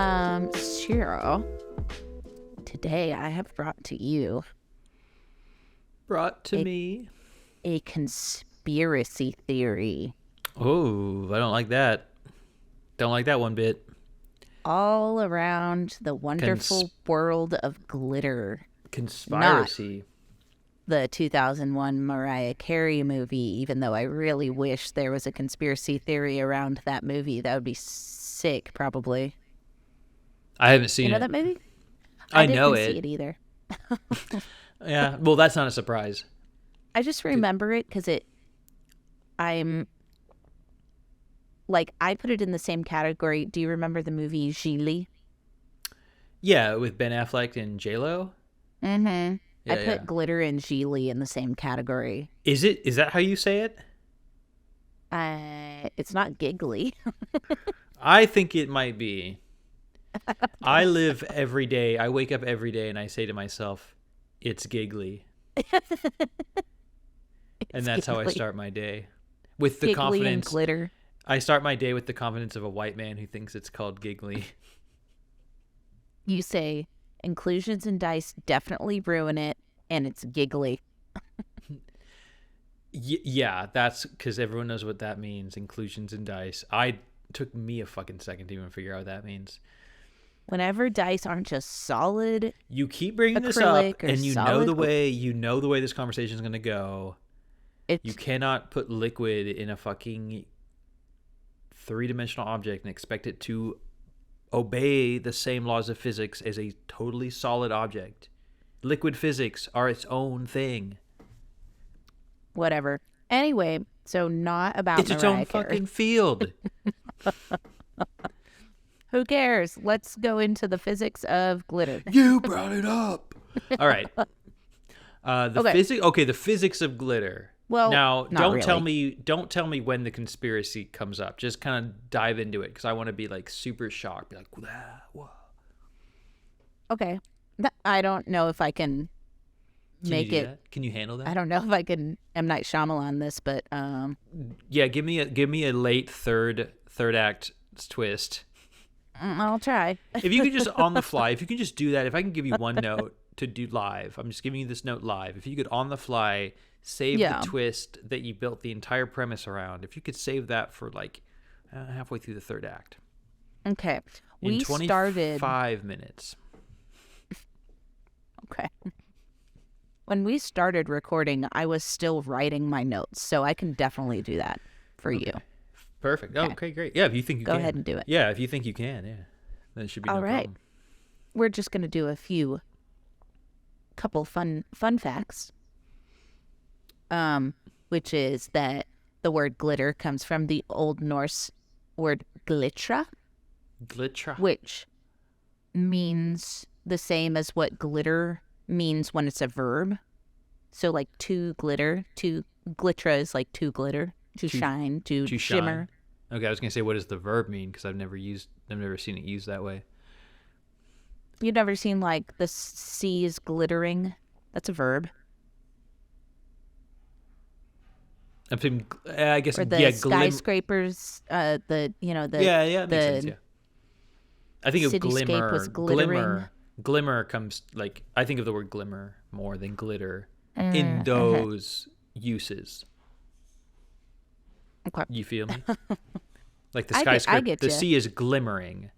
Cheryl, today I have brought to you Brought to me. a conspiracy theory Oh, I don't like that. Don't like that one bit. all around the wonderful world of glitter. Not Conspiracy. the 2001 Mariah Carey movie, even though I really wish there was a conspiracy theory around that movie. That would be sick, probably. I haven't seen You know it. that movie? I know didn't see it. it either. Yeah. Well, that's not a surprise. I just remember it because I'm like, I put it in the same category. Do you remember the movie Gigli? Yeah, with Ben Affleck and J-Lo. Mm-hmm. Yeah, I put yeah. glitter and Gigli in the same category. Is it? Is that how you say it? It's not giggly. I think it might be. I live every day. I wake up every day and I say to myself, "It's giggly," and that's how I giggly. start my day. With the Giggly and confidence. glitter. I start my day with the confidence of a white man who thinks it's called giggly. You say inclusions and dice definitely ruin it, and it's giggly. Yeah, that's because everyone knows what that means. Inclusions and dice. I took me a fucking second to even figure out what that means. Whenever dice aren't just solid, You keep bringing this acrylic up, or and you know solid the way this conversation is gonna go. it's You cannot put liquid in a fucking three-dimensional object and expect it to obey the same laws of physics as a totally solid object. Liquid physics are its own thing. whatever. Anyway, so not about It's its own Mariah Carey. fucking field. Who cares? Let's go into the physics of glitter. You brought it up. All right. The physics of glitter. Well, Now, not don't tell me when the conspiracy comes up. Just kind of dive into it because I want to be like super shocked. Be like, whoa. Okay. I don't know if I can Can make you do it. that? Can you handle that? I don't know if I can M. Night Shyamalan this, but Yeah, give me a late third act twist. I'll try. If you could just on the fly, if you can just do that, if I can give you one note to do live, I'm just giving you this note live. If you could on the fly save Yeah. the twist that you built the entire premise around, if you could save that for like halfway through the third act. Okay. In We 25 started. minutes. Okay. When we started recording, I was still writing my notes, so I can definitely do that for you. Perfect. Oh, okay, great. Yeah, if you think you Go can. ahead and do it. Yeah, if you think you can, yeah. Then it should be no All right. problem. We're just going to do couple fun facts. Which is that the word glitter comes from the Old Norse word glitra, Glitra. which means the same as what glitter means when it's a verb. So like to glitter, to glitra is like to glitter, to shine, to to shimmer. shine. Okay, I was gonna say, what does the verb mean? Because I've never seen it used that way. You've never seen like the sea is glittering? That's a verb. I guess Or the yeah, skyscrapers, yeah, it the makes sense. Yeah, I think of cityscape glimmer. was glittering. Glimmer comes like I think of the word glimmer more than glitter in those uses. Okay. You feel me? Like the I skyscraper, get the ya. sea is glimmering.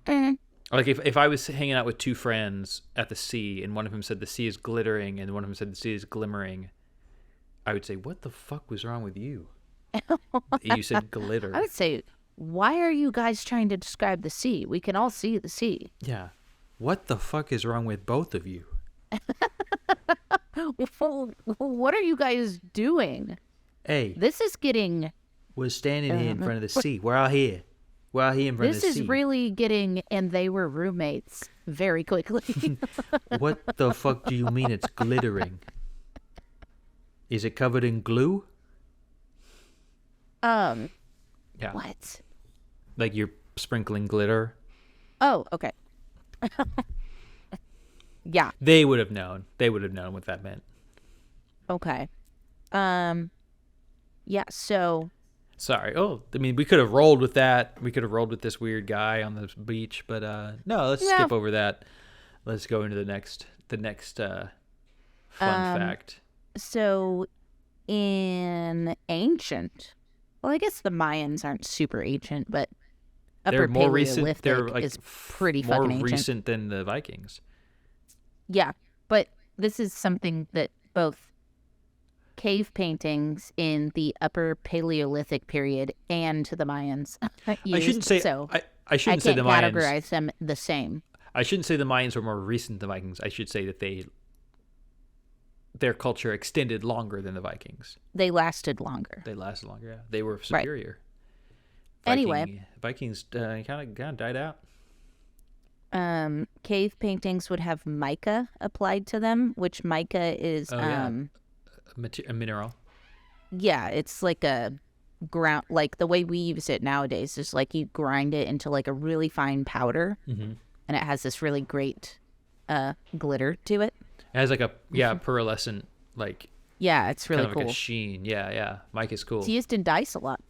Mm. Like if I was hanging out with two friends at the sea and one of them said the sea is glittering and one of them said the sea is glimmering, I would say, what the fuck was wrong with you? You said glitter. I would say, why are you guys trying to describe the sea? We can all see the sea. Yeah. What the fuck is wrong with both of you? What are you guys doing? Hey, This is getting... we're standing here in front of the sea. We're out here. We're out here in front of This the is sea. really getting... And they were roommates very quickly. What the fuck do you mean it's glittering? Is it covered in glue? Yeah. What? Like you're sprinkling glitter? Oh, okay. Yeah. They would have known. They would have known what that meant. Okay. Yeah, so Sorry. Oh, I mean, we could have rolled with that. We could have rolled with this weird guy on the beach, but no, let's Yeah. skip over that. Let's go into the next fun Um, fact. so in ancient, well, I guess the Mayans aren't super ancient, but They're Upper more recent. They're Paleolithic like is pretty more fucking ancient. recent than the Vikings. Yeah, but this is something that both cave paintings in the Upper Paleolithic period and the Mayans I shouldn't used. say So I I shouldn't say the can't Mayans. categorize them the same. I shouldn't say the Mayans were more recent than the Vikings. I should say that their culture extended longer than the Vikings. They lasted longer. They lasted longer. Yeah. They were Right. superior. Anyway, Vikings kind of died out. cave paintings would have mica applied to them, which mica is Oh, yeah. A mineral. yeah, it's like a ground, like the way we use it nowadays is like you grind it into like a really fine powder, Mm-hmm. and it has this really great glitter to it. It has like a pearlescent like Yeah, it's really kind of like cool. a sheen. Yeah. Mike is cool. It's used in dice a lot,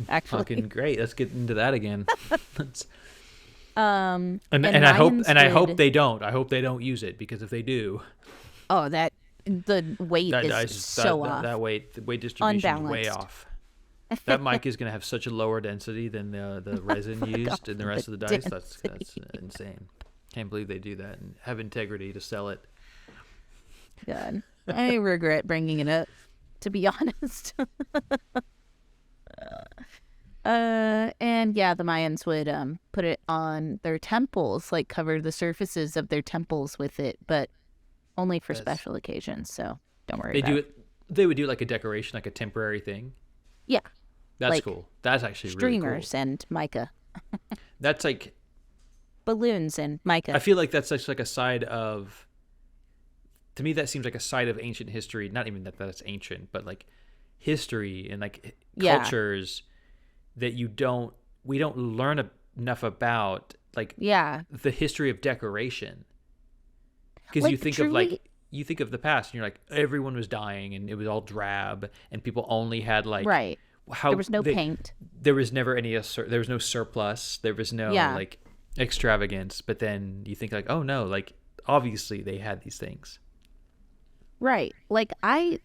actually. Fucking great. Let's get into that again. Let's- And and I hope would- they don't. I hope they don't use it because if they do, Oh, that the weight that is dice so off. that weight the weight distribution is way Unbalanced. off. That mic is gonna have such a lower density than the resin used in the rest of the dice. That's insane. Can't believe they do that and have integrity to sell it. God, I regret bringing it up, to be honest. And yeah, the Mayans would put it on their temples, like cover the surfaces of their temples with it, but only for That's- special occasions. So don't worry. They about do it. They would do like a decoration, like a temporary thing. Yeah, That's like cool. That's actually really streamers cool. and mica, That's like balloons and mica. I feel like that's such like a side of. To me, that seems like a side of ancient history. Not even that that's ancient, but like history and like Yeah. cultures that we don't learn enough about, like Yeah, the history of decoration. Because Like, you think truly- you think of the past and you're like everyone was dying and it was all drab and people only had like right. how There was no paint. there was never there was no surplus, there was no Yeah. like extravagance, but then you think like, oh no, like obviously they had these things. Right. Like, I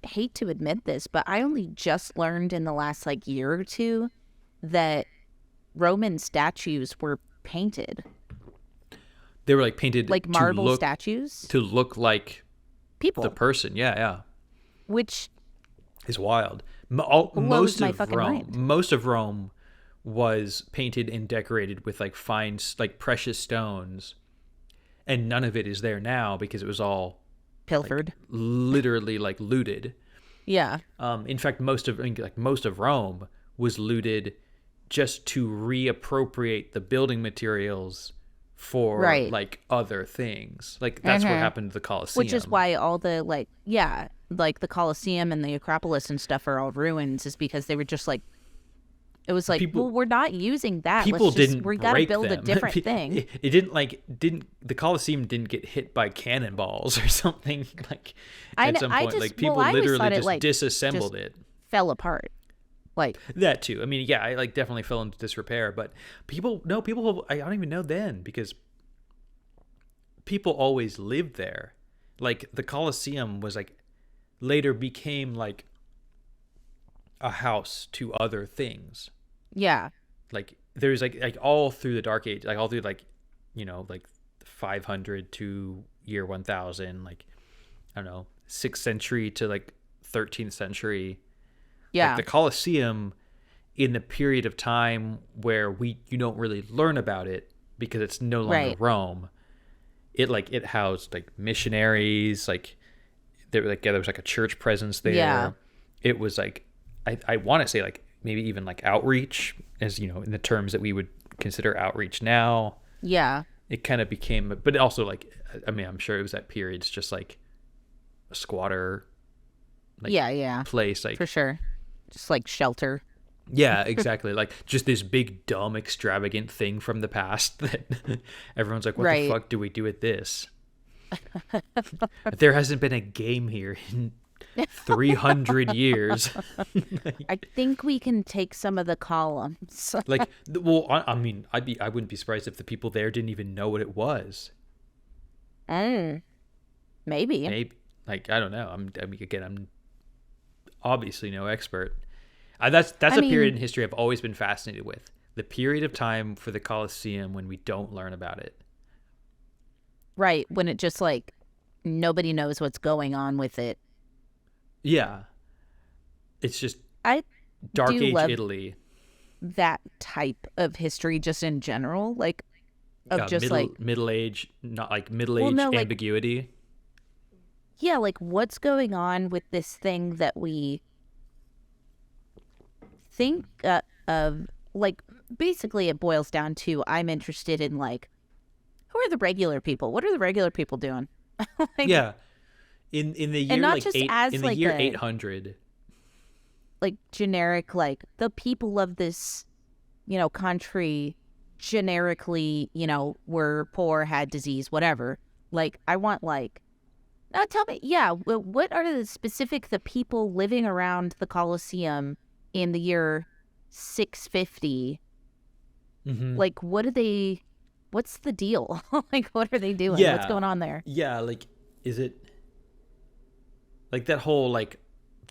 hate to admit this, but I only just learned in the last like year or two that Roman statues were painted, They were like painted like marble to look statues. to look like People, the person. Yeah. which It's wild. blows Most my of fucking Rome, mind. most of Rome was painted and decorated with like fine, like precious stones, and none of it is there now because it was all pilfered. literally like looted. Yeah. In fact, most of Rome was looted just to reappropriate the building materials for Right. like other things. Like that's what Mhm. happened to the Colosseum. Which is why all the like, yeah, like the Colosseum and the Acropolis and stuff are all ruins, is because they were just like, it was like, People- well, we're not using that. people Let's just, didn't we gotta break build a them. different thing. It didn't the Colosseum didn't get hit by cannonballs or something like I at kn- some I point. just- Like people well, I always literally thought it, just like, disassembled just- it. Fell apart. Like, That too. I mean, yeah, I like definitely fell into disrepair, but people I don't even know then because people always lived there. Like the Colosseum was like later became like a house to other things. yeah. Like there's like all through the Dark Age, like all through like, you know, like 500 to year 1000, like I don't know, 6th century to like 13th century. Yeah. Like the Colosseum, in the period of time where you don't really learn about it because it's no longer Right. Rome. It housed like missionaries, like there was like a church presence there. Yeah. It was like I want to say like maybe even like outreach, as you know, in the terms that we would consider outreach now. Yeah. It kind of became, but also like I mean I'm sure it was that period. It's just like a squatter, like Yeah. place, like For sure. Just like shelter. yeah, exactly. Like just this big, dumb, extravagant thing from the past that everyone's like, what Right. the fuck do we do with this? There hasn't been a game here in 300 years. I think we can take some of the columns. Like, well, I mean, I wouldn't be surprised if the people there didn't even know what it was. Mm, maybe. Maybe, like, I don't know. I mean, again, I'm obviously no expert. That's I a period mean, in history I've always been fascinated with. The period of time for the Colosseum when we don't learn about it. right, when it just like nobody knows what's going on with it. Yeah, it's just I Dark do Age love Italy. that type of history just in general, like of just like, Middle age, not like middle well, age no, like, ambiguity. yeah, like what's going on with this thing that we think of, like, basically it boils down to I'm interested in like, who are the regular people? What are the regular people doing? Like, Yeah, in the and year not like just eight as in the like year a 800. like generic, like the people of this, country generically, were poor, had disease, whatever. Like, I want like, now tell me, yeah, what are the people living around the Colosseum in the year 650? Mm-hmm. Like, what's the deal? Like, what are they doing? What's Yeah, going on there? yeah. Like, is it like that whole like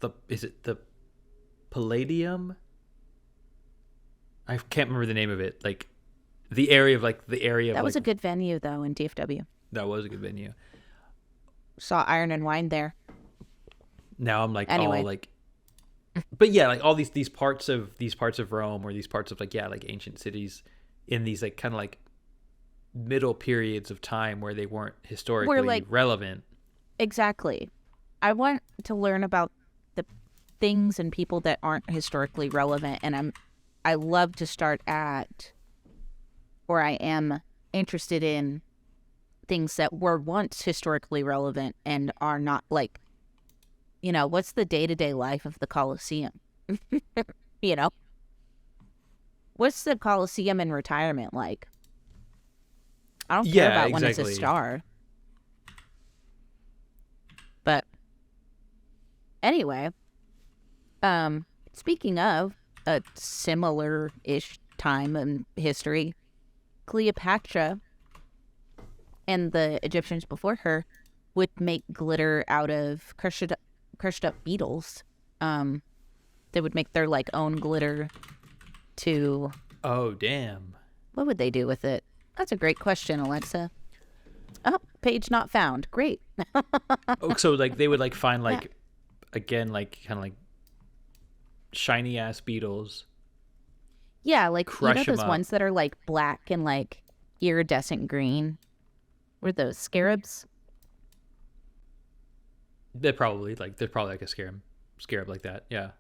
the is it the Palladium? I can't remember the name of it. Like the area of That was like a good venue, though, in DFW. that was a good venue. Saw Iron and Wine there. Now I'm like all Anyway, like, but yeah, like all these parts of Rome or these parts of like yeah like ancient cities in these like kind of like middle periods of time where they weren't we're historically like, relevant. exactly. I want to learn about the things and people that aren't historically relevant, and I love to start at, or I am interested in things that were once historically relevant and are not, like, what's the day-to-day life of the Colosseum? you know, what's the Colosseum in retirement like? I don't care Yeah, about when it's a exactly. star. But anyway, speaking of a similar-ish time in history, Cleopatra and the Egyptians before her would make glitter out of crushed up beetles. They would make their like own glitter to, Oh damn. what would they do with it? That's a great question, Alexa. Oh, page not found. Great. Oh, so like they would like find like again like kind of like shiny ass beetles, Yeah, like, crush them those up. ones that are like black and like iridescent green? Were those scarabs? They're probably like a scarab like that. Yeah.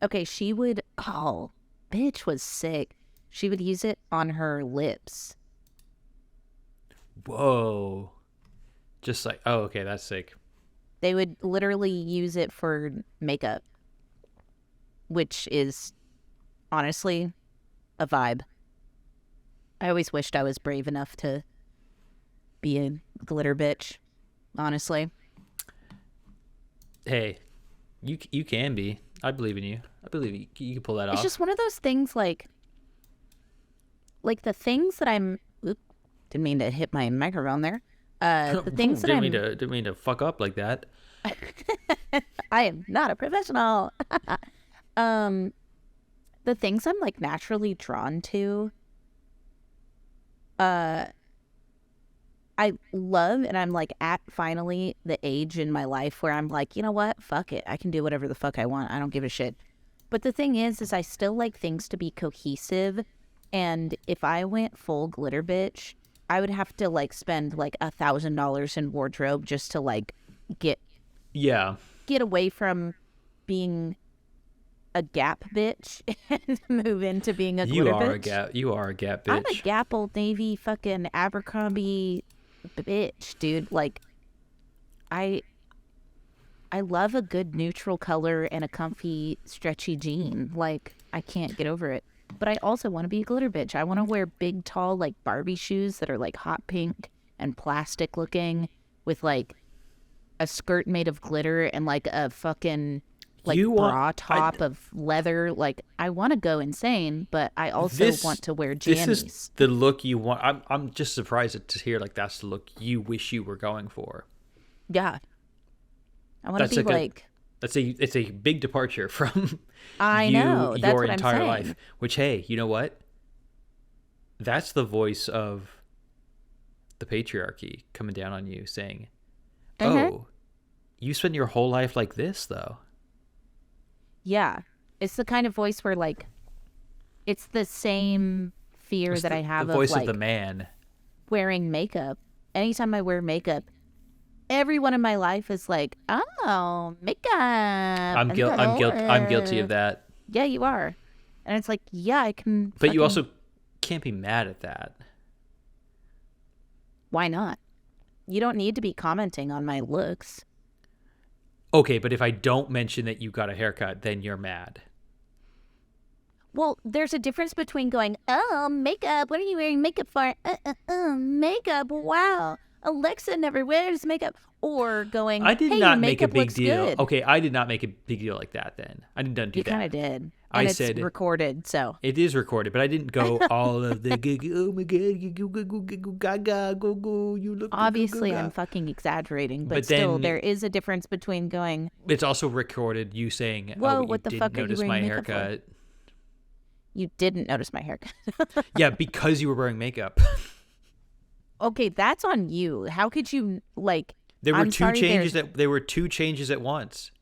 Okay, she would, oh, bitch was sick. She would use it on her lips. Whoa. Just like oh okay that's sick. They would literally use it for makeup, which is honestly a vibe. I always wished I was brave enough to be a glitter bitch, honestly. Hey, you can be. I believe in you. I believe you can pull that It's off. just one of those things, like the things that didn't mean to hit my microphone there. The things that Didn't mean to fuck up like that. I am not a professional. um, the things I'm like naturally drawn to, uh, I love, and I'm like at finally the age in my life where I'm like, you know what? Fuck it. I can do whatever the fuck I want. I don't give a shit. But the thing is I still like things to be cohesive. And if I went full glitter bitch, I would have to like spend like $1,000 in wardrobe just to like get Yeah. get away from being a Gap bitch and move into being a glitter bitch. You are a Gap I'm a bitch. Gap, Old Navy, fucking Abercrombie bitch, dude. Like, I I love a good neutral color and a comfy, stretchy jean. Like, I can't get over it. But I also want to be a glitter bitch. I want to wear big, tall, like Barbie shoes that are like hot pink and plastic looking with like a skirt made of glitter and like a fucking like You want bra top of leather. Like I want to go insane, but I also want to wear this is jammies. the look you want. I'm just surprised to hear like that's the look you wish you were going for. Yeah. I want That's to be like it's a big departure from I know. That's your what I'm entire saying. life. Which, hey, you know what? That's the voice of the patriarchy coming down on you, saying, "Oh, you spent your whole life like this, though." Yeah. It's the kind of voice where like it's the same fear It's that I have the voice of like of the man. wearing makeup. Anytime I wear makeup, everyone in my life is like, "Oh, makeup." I'm guilty of that. Yeah, you are. And it's like, yeah, I can. But you also can't be mad at that. Why not? You don't need to be commenting on my looks. Okay, but if I don't mention that you got a haircut, then you're mad. Well, there's a difference between going, "Oh, makeup. What are you wearing makeup for? Makeup. Wow. Alexa never wears makeup." Or going, I did "Hey, not your make a makeup big looks deal. good." Okay, I did not make a big deal like that then. I didn't do You that. kind of did. I And it's said recorded, so. it is recorded, but I didn't go all of the oh my god, go gaga, go, you look Obviously, go, I'm fucking exaggerating, but But still, then- there is a difference between going, It's also recorded you saying, "Whoa, "Oh, what the you fuck didn't are you notice my wearing makeup for?" haircut." You didn't notice my haircut. Yeah, because you were wearing makeup. Okay, that's on you. How could you, like, There were I'm two sorry, changes there's- that there were two changes at once.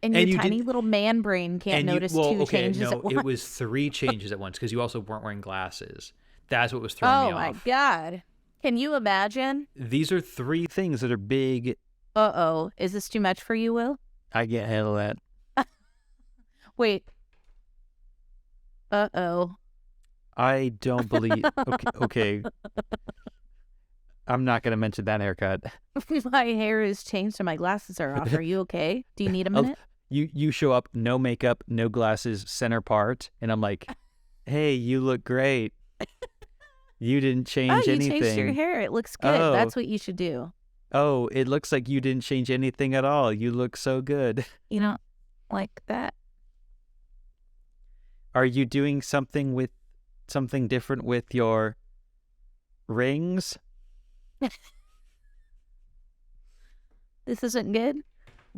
and and your you tiny did- little man brain can't And notice you, well, two okay, changes no, at once. it was 3 changes at once because you also weren't wearing glasses. That's what was throwing Oh me my off. God. Can you imagine? These are 3 things that are big. Uh-oh. Is this too much for you, Will? I can't handle that. Wait. Uh-oh. I don't believe. Okay. I'm not going to mention that haircut. My hair has changed and my glasses are off. Are you okay? Do you need a Oh, minute? You show up, no makeup, no glasses, center part, and I'm like, hey, you look great. You didn't Oh, change you anything. changed your hair. It looks good. Oh. That's what you should do. Oh, it looks like you didn't change anything at all. You look so good. You don't like that? Are you doing something different with your rings? This isn't good?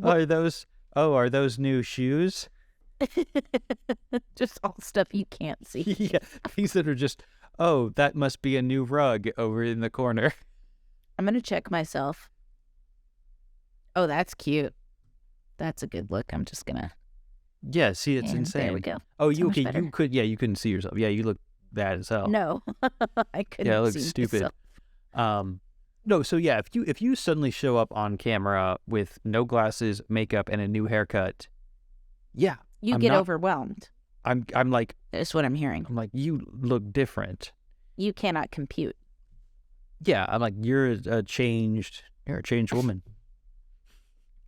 Are those new shoes? Just all stuff you can't see. Yeah, things that are just, oh, that must be a new rug over in the corner. I'm going to check myself. Oh, that's cute. That's a good look. I'm just going to. Yeah, see, it's And insane. there we go. Oh, So much better. you couldn't see yourself. Yeah, you look bad as hell. No, I couldn't Yeah, it looks see stupid. myself. No, so yeah, if you suddenly show up on camera with no glasses, makeup, and a new haircut, yeah, You I'm get not- overwhelmed. I'm like That's what I'm hearing. you look different. You cannot compute. Yeah, I'm like you're a changed woman.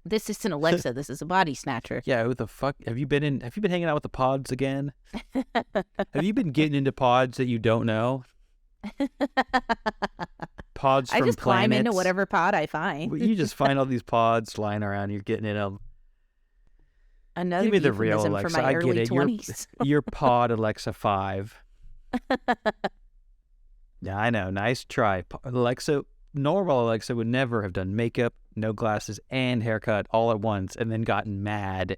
This isn't Alexa. This is a body snatcher. Yeah, who the fuck have you been hanging out with the pods again? Have you been getting into pods that you don't know? Pods I from just climb into planets? whatever pod I find. You just find all these pods lying around. You're getting in them. Another Give me the real euphemism Alexa. for my I get early it. 20s. Your pod Alexa 5. Yeah, I know. Nice try. Normal Alexa would never have done makeup, no glasses, and haircut all at once and then gotten mad.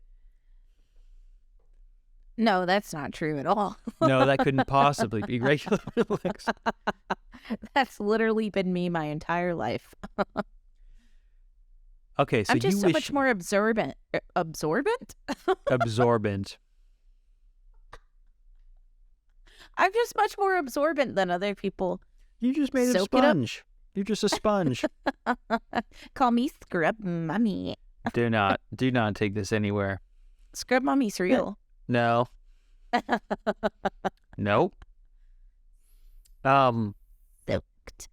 No, that's not true at all. No, that couldn't possibly be regular Alexa. That's literally been me my entire life. Okay, so I'm just you so wish much more absorbent. Absorbent? absorbent. I'm just much more absorbent than other people. You just made a Soak it up. sponge. You're just a sponge. Call me Scrub Mommy. Do not take this anywhere. Scrub Mommy's real. No. Nope. Soaked.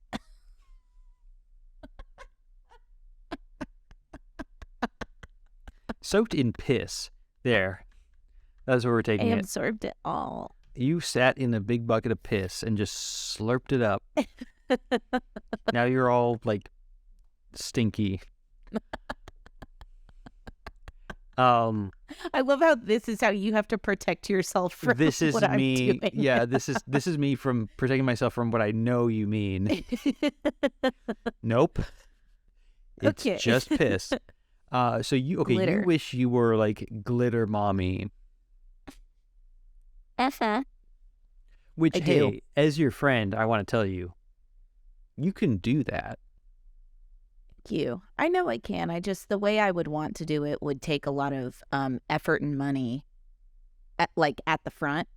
Soaked in piss. There. That's where we're I taking it. absorbed it all. You sat in a big bucket of piss and just slurped it up. Now you're all like stinky. Um, I love how this is how you have to protect yourself from this is what I'm me. doing. Yeah, this is me from protecting myself from what I know you mean. Nope, it's Okay. just piss. So you You Glitter. wish you were like glitter mommy, which I do. hey, as your friend, I want to tell you, you can do that. You. I know I can. I just the way I would want to do it would take a lot of effort and money at the front,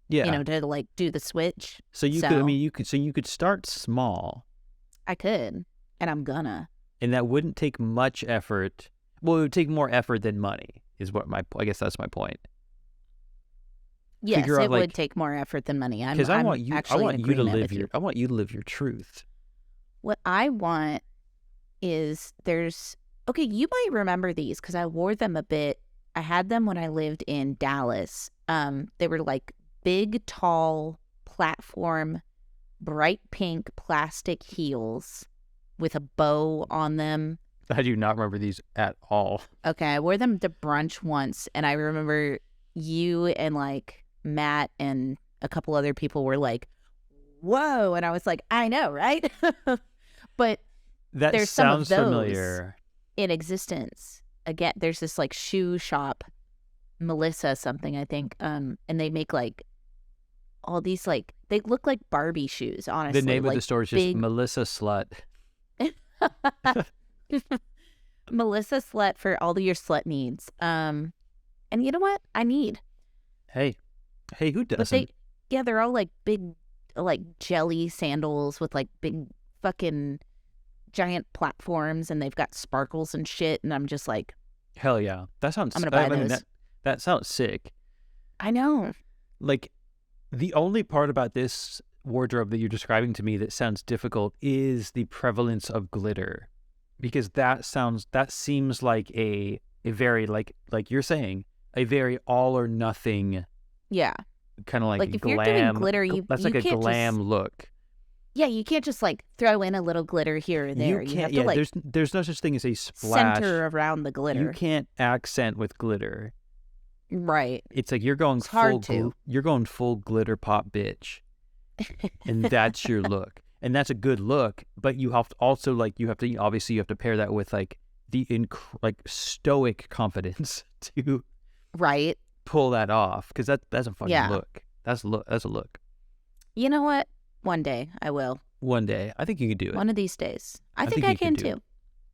Yeah. to like do the switch. So you could. I mean, you could start small, I could, and I'm gonna. and that wouldn't take much effort. Well, it would take more effort than money. I guess that's my point. Yes, Figure out it like would take more effort than money. because I'm I actually want in you to agreement live with you. I want you to live your truth. What I want is okay, you might remember these because I wore them a bit. I had them when I lived in Dallas. They were like big, tall platform, bright pink plastic heels with a bow on them. I do not remember these at all. Okay, I wore them to brunch once, and I remember you and like Matt and a couple other people were like, "Whoa!" And I was like, "I know, right?" But That there's some of sounds those familiar. in existence. Again, there's this like shoe shop, Melissa something, I think, and they make like all these like they look like Barbie shoes. Honestly, The name like of the store is just big Melissa Slut. Melissa Slut for all of your slut needs. And you know what? I need. Hey, who But doesn't? they're all like big, like jelly sandals with like big fucking giant platforms, and they've got sparkles and shit. And I'm just like, Hell yeah, that sounds. I'm gonna buy I mean, those. that sounds sick. I know. Like the only part about this wardrobe that you're describing to me that sounds difficult is the prevalence of glitter, because that seems like a very like you're saying, a very all or nothing Yeah. kind of like Like if glam. you're doing glitter, That's you like a can't glam just look. yeah, you can't just like throw in a little glitter here or there. You You can't. have to Yeah, like there's no such thing as a splash. center around the glitter. You can't accent with glitter. Right. It's like you're going It's hard to. you're going full glitter pop bitch, and that's your look, and that's a good look. But you have to also like you have to pair that with like the like stoic confidence to Right. pull that off, because that's a fucking Yeah. look. That's a look. You know what? One day I will. One day, I think you can do it. One of these days. I think think I you can could do too. it.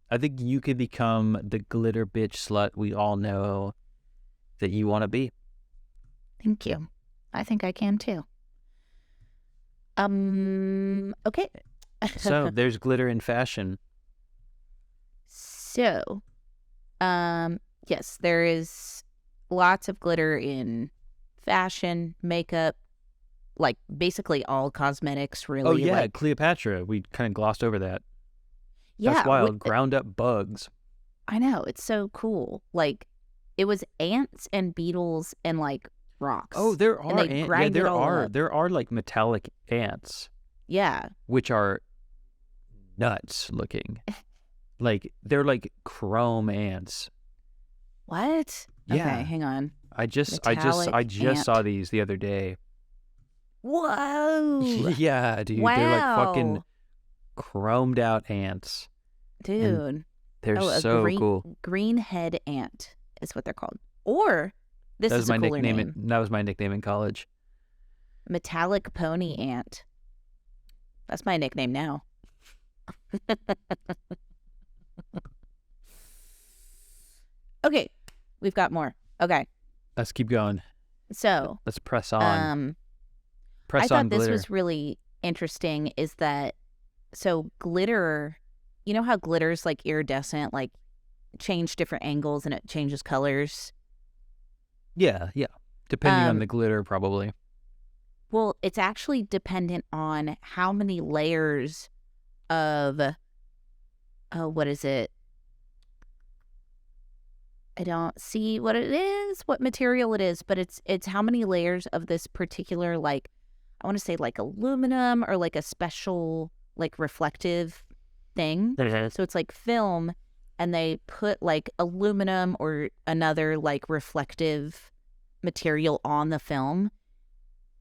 I think you could become the glitter bitch slut we all know that you want to be. Thank you. I think I can too. Okay. So there's glitter in fashion. So, yes, there is lots of glitter in fashion, makeup, like basically all cosmetics, really. Oh yeah, like, Cleopatra. We kind of glossed over that. yeah. That's wild. Ground up bugs. I know, it's so cool. Like, it was ants and beetles and like rocks. Oh, there and are they ant- grind it all up. there are like metallic ants, Yeah. which are nuts looking. Like they're like chrome ants. What? Yeah. Okay, hang on. I just Metallic saw ant. these the other day. Whoa. Yeah, dude. They're like fucking Wow. chromed out ants. Dude. They're a so cool. green head ant is what they're called. Or this That is was a my cooler nickname. name. That was my nickname in college. Metallic pony ant. That's my nickname now. Okay, we've got more. Okay, Let's keep going. so Let's press on. I Press thought on this glitter. was really interesting. Is that so? Glitter. You know how glitter's like iridescent, like change different angles and it changes colors. Yeah. Depending on Um, the glitter, probably. Well, it's actually dependent on how many layers of what is it? I don't see what it is, what material it is, but it's how many layers of this particular like I want to say like aluminum or like a special like reflective thing. So it's like film and they put like aluminum or another like reflective material on the film,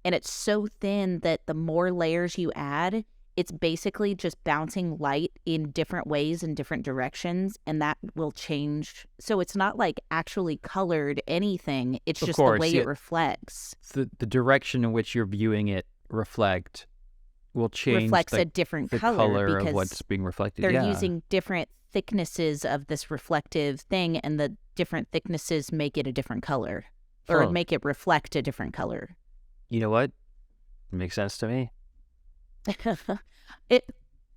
and it's so thin that the more layers you add, it's basically just bouncing light in different ways in different directions, and that will change. So it's not like actually colored anything. It's Of just course, the way yeah. it reflects. The direction in which you're viewing it reflect will change Reflects the, a different the color color of because what's being reflected. they're Yeah. using different thicknesses of this reflective thing, and the different thicknesses make it a different color or Huh. make it reflect a different color. You know what? Makes sense to me. It,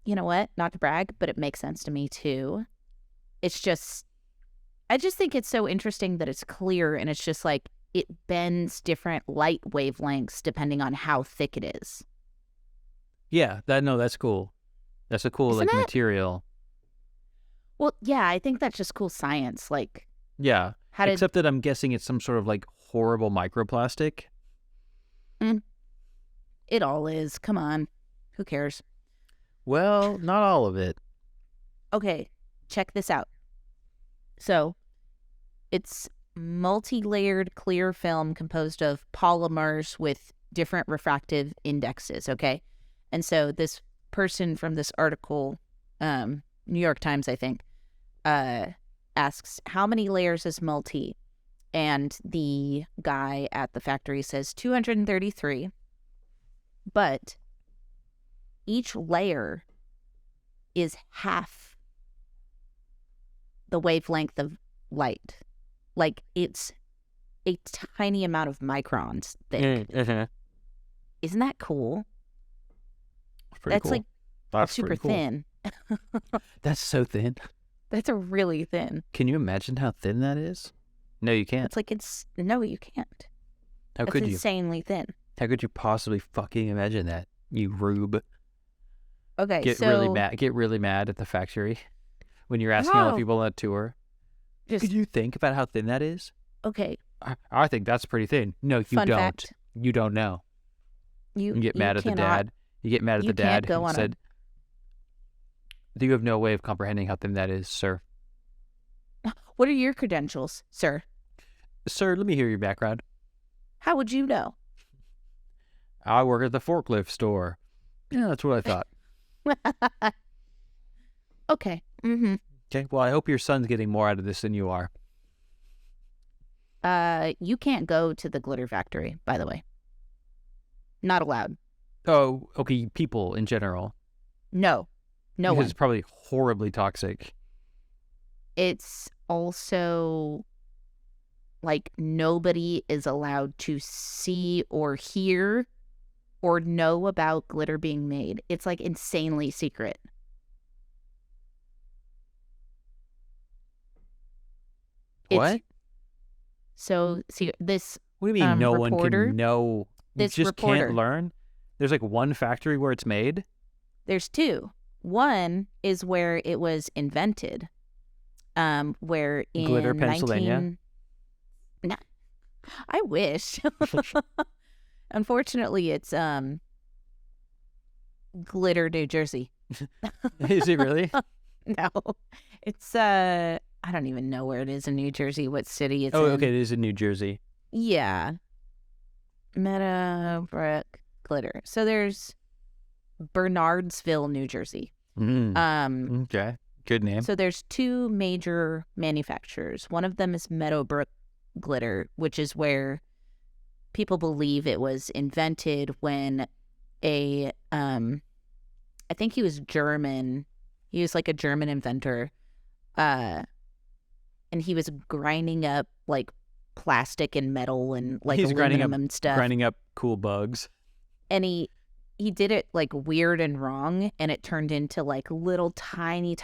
you know what? Not to brag, but it makes sense to me too. It's just, I just think it's so interesting that it's clear, and it's just like it bends different light wavelengths depending on how thick it is. Yeah, that's cool. That's a cool Isn't like it? material. Well, yeah, I think that's just cool science. Like, Yeah. how did Except that I'm guessing it's some sort of like horrible microplastic. it all is? Come on, who cares? Well, not all of it. Okay, check this out. So, it's multi-layered clear film composed of polymers with different refractive indexes, okay? And so this person from this article, New York Times, I think, asks, how many layers is multi? And the guy at the factory says 233, but each layer is half the wavelength of light. Like, it's a tiny amount of microns thick. Isn't that cool? Pretty That's cool. like That's super pretty cool. thin. That's so thin. That's a really thin. Can you imagine how thin that is? No, you can't. It's like no, you can't. How It's could you? insanely thin. How could you possibly fucking imagine that? You rube. Okay, Get so really mad at the factory when you're asking all the No. people on a tour. just Could you think about how thin that is? okay. I think that's pretty thin. No, you Fun don't. fact. You don't know. You You get mad at the cannot- dad. You get mad at you the can't dad go who on a- said, "You have no way of comprehending how thin that is, sir." What are your credentials, sir? Sir, let me hear your background. How would you know? I work at the forklift store. Yeah, that's what I thought. Okay. Mm-hmm. Okay, well, I hope your son's getting more out of this than you are. You can't go to the glitter factory, by the way. Not allowed. Oh, okay, people in general. No. No because one. it's probably horribly toxic. It's also like nobody is allowed to see or hear or know about glitter being made. It's like insanely secret. What? So, see, this, What do you mean no reporter- one can know? You this just reporter- can't learn? There's like one factory where it's made? there's two. One is where it was invented, where in Glitter, Pennsylvania? No, I wish. Unfortunately, it's Glitter, New Jersey. Is it really? No, it's I don't even know where it is in New Jersey. What city it's Oh, in? okay, it is in New Jersey. Yeah, Meadowbrook Glitter. So there's Bernardsville, New Jersey. Okay, good name. So there's two major manufacturers. One of them is Meadowbrook Glitter, which is where people believe it was invented when I think he was German. He was like a German inventor. And he was grinding up like plastic and metal and like He's grinding aluminum up- and stuff. Grinding up cool bugs. And he did it like weird and wrong, and it turned into like little tiny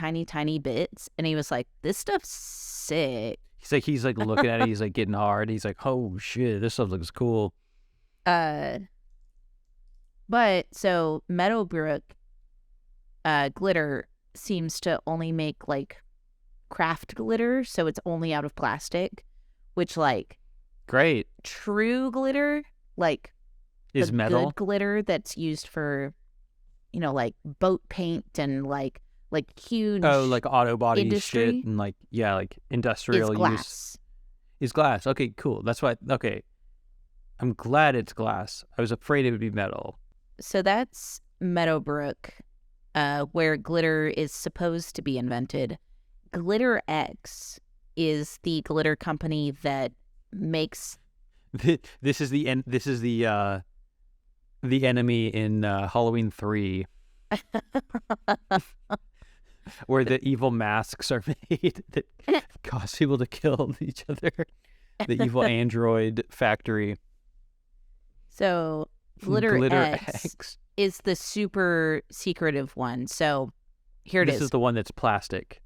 bits, and he was like, this stuff's sick. He's like looking at it, he's like getting hard. He's like, oh shit, this stuff looks cool. But so Meadowbrook Glitter seems to only make like craft glitter, so it's only out of plastic, which like Great. true glitter, like Is the metal? good glitter that's used for, like boat paint and like like huge Oh, like auto body industry, shit and like like is industrial use glass. is glass. Okay, cool. That's why. Okay, I'm glad it's glass. I was afraid it would be metal. So that's Meadowbrook, where glitter is supposed to be invented. Glitter X is the glitter company that makes. This is the This is the enemy in Halloween 3, where the evil masks are made that cause people to kill each other. The evil android factory. So Glitter X X. is the super secretive one. So here it This is. is the one that's plastic.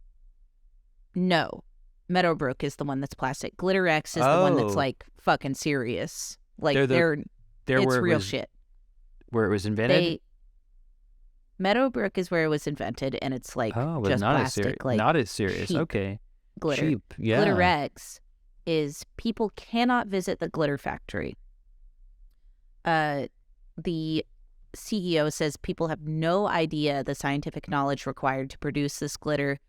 No, Meadowbrook is the one that's plastic. Glitter X is the one that's Oh. like fucking serious. Like They're it's where it real was, shit. where it was invented. They Meadowbrook is where it was invented, and it's like Oh, but just not as plastic, serious. like Not as serious. cheap Okay. glitter. Cheap. Yeah. Glitter X is people cannot visit the glitter factory. The CEO says people have no idea the scientific knowledge required to produce this glitter,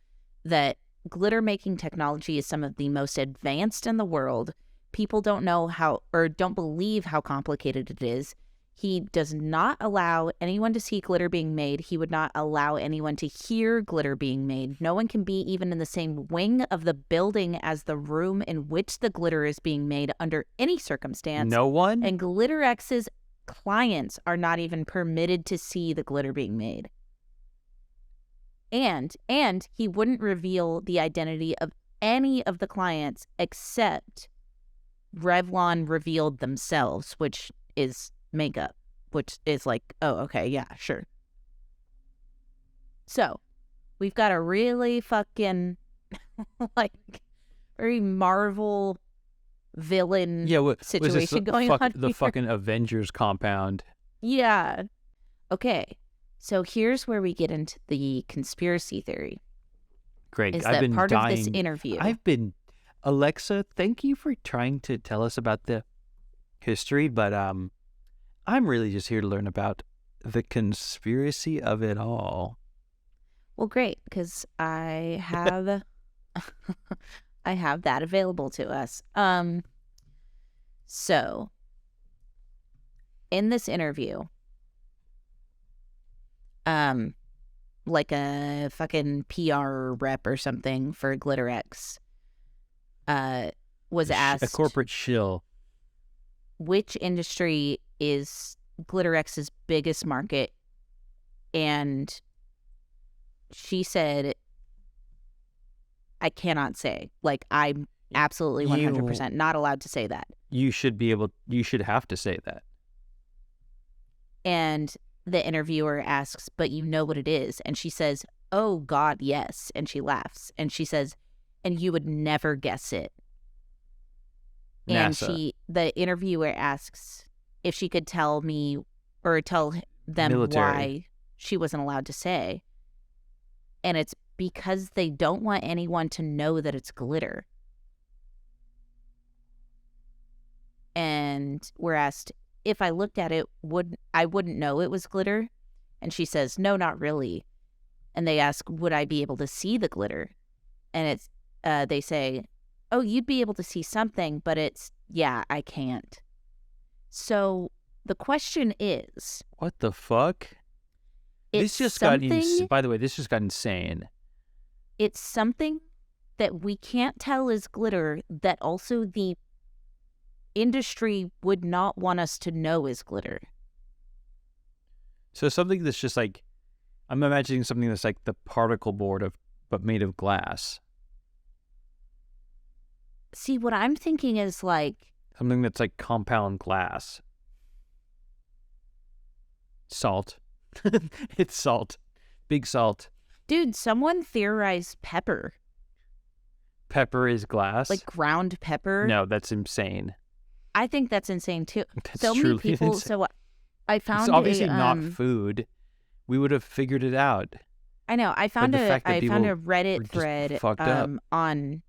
that glitter making technology is some of the most advanced in the world. People don't know how, or don't believe how complicated it is. He does not allow anyone to see glitter being made. He would not allow anyone to hear glitter being made. No one can be even in the same wing of the building as the room in which the glitter is being made under any circumstance. No one. And Glitter X's clients are not even permitted to see the glitter being made. And he wouldn't reveal the identity of any of the clients except Revlon revealed themselves, which is makeup, which is like, oh, okay, yeah, sure. So we've got a really fucking like very Marvel villain situation going on the here. fucking Avengers compound. Yeah. Okay. So here's where we get into the conspiracy theory. Great. Is I've that been part dying. of this interview? Alexa, thank you for trying to tell us about the history, but I'm really just here to learn about the conspiracy of it all. Well, great, because I have I have that available to us. So in this interview, like a fucking PR rep or something for Glitter X, was asked A corporate shill. which industry is Glitter X's biggest market, and she said, I cannot say. Like, I'm absolutely 100% not allowed to say that. You should have to say that. And the interviewer asks, but you know what it is? And she says, oh, God, yes. And she laughs. And she says, and you would never guess it. And NASA. the interviewer asks if she could tell me or tell them Military. why she wasn't allowed to say. And it's because they don't want anyone to know that it's glitter. And we're asked, if I looked at it, I wouldn't know it was glitter? And she says, no, not really. And they ask, would I be able to see the glitter? And they say, oh, you'd be able to see something, but yeah, I can't. So the question is, What the fuck? it's This just something, by the way, this just got insane. it's something that we can't tell is glitter that also the industry would not want us to know is glitter. So something that's just like, I'm imagining something that's like the particle board but made of glass. See, what I'm thinking is like, Something that's like compound glass. Salt. It's salt. Big salt. dude, someone theorized pepper, Pepper is glass. like ground pepper. No, that's insane. I think that's insane too. That's So many truly people. insane. So I found It's obviously a, not food. We would have figured it out. I know. I found the fact that I found a people were Reddit just thread fucked up. on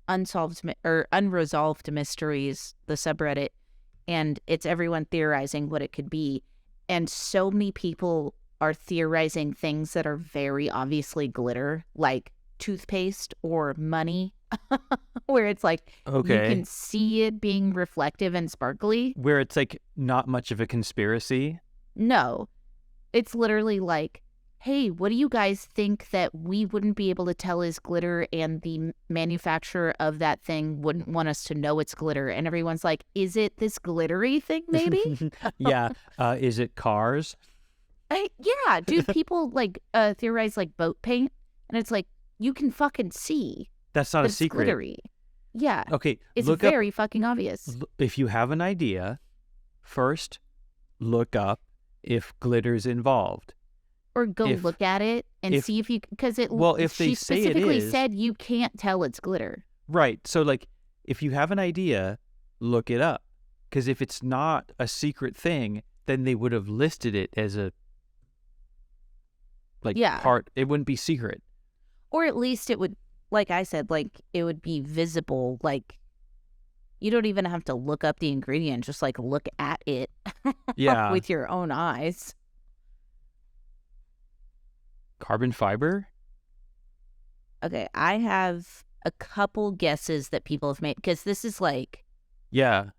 unresolved mysteries, the subreddit, and it's everyone theorizing what it could be, and so many people are theorizing things that are very obviously glitter, like toothpaste or money, where it's like you Okay. can see it being reflective and sparkly. Where it's like not much of a conspiracy. No, it's literally like, hey, what do you guys think that we wouldn't be able to tell is glitter and the manufacturer of that thing wouldn't want us to know it's glitter? And everyone's like, is it this glittery thing maybe? Yeah. Is it cars? Yeah, dude, people like theorize like boat paint, and it's like you can fucking see That's not that a it's secret. glittery. Yeah, Okay. it's Look very fucking obvious. up. If you have an idea, first look up if glitter's involved. Or go if- look at it and if- see if you, because it. Well, if they she say it specifically is- said you can't tell it's glitter. Right. So, like, if you have an idea, look it up. Because if it's not a secret thing, then they would have listed it as a, like, Yeah. part. It wouldn't be secret. Or at least it would, like I said, like it would be visible. Like you don't even have to look up the ingredient; just like look at it Yeah. with your own eyes. Carbon fiber? Okay, I have a couple guesses that people have made because this is like Yeah.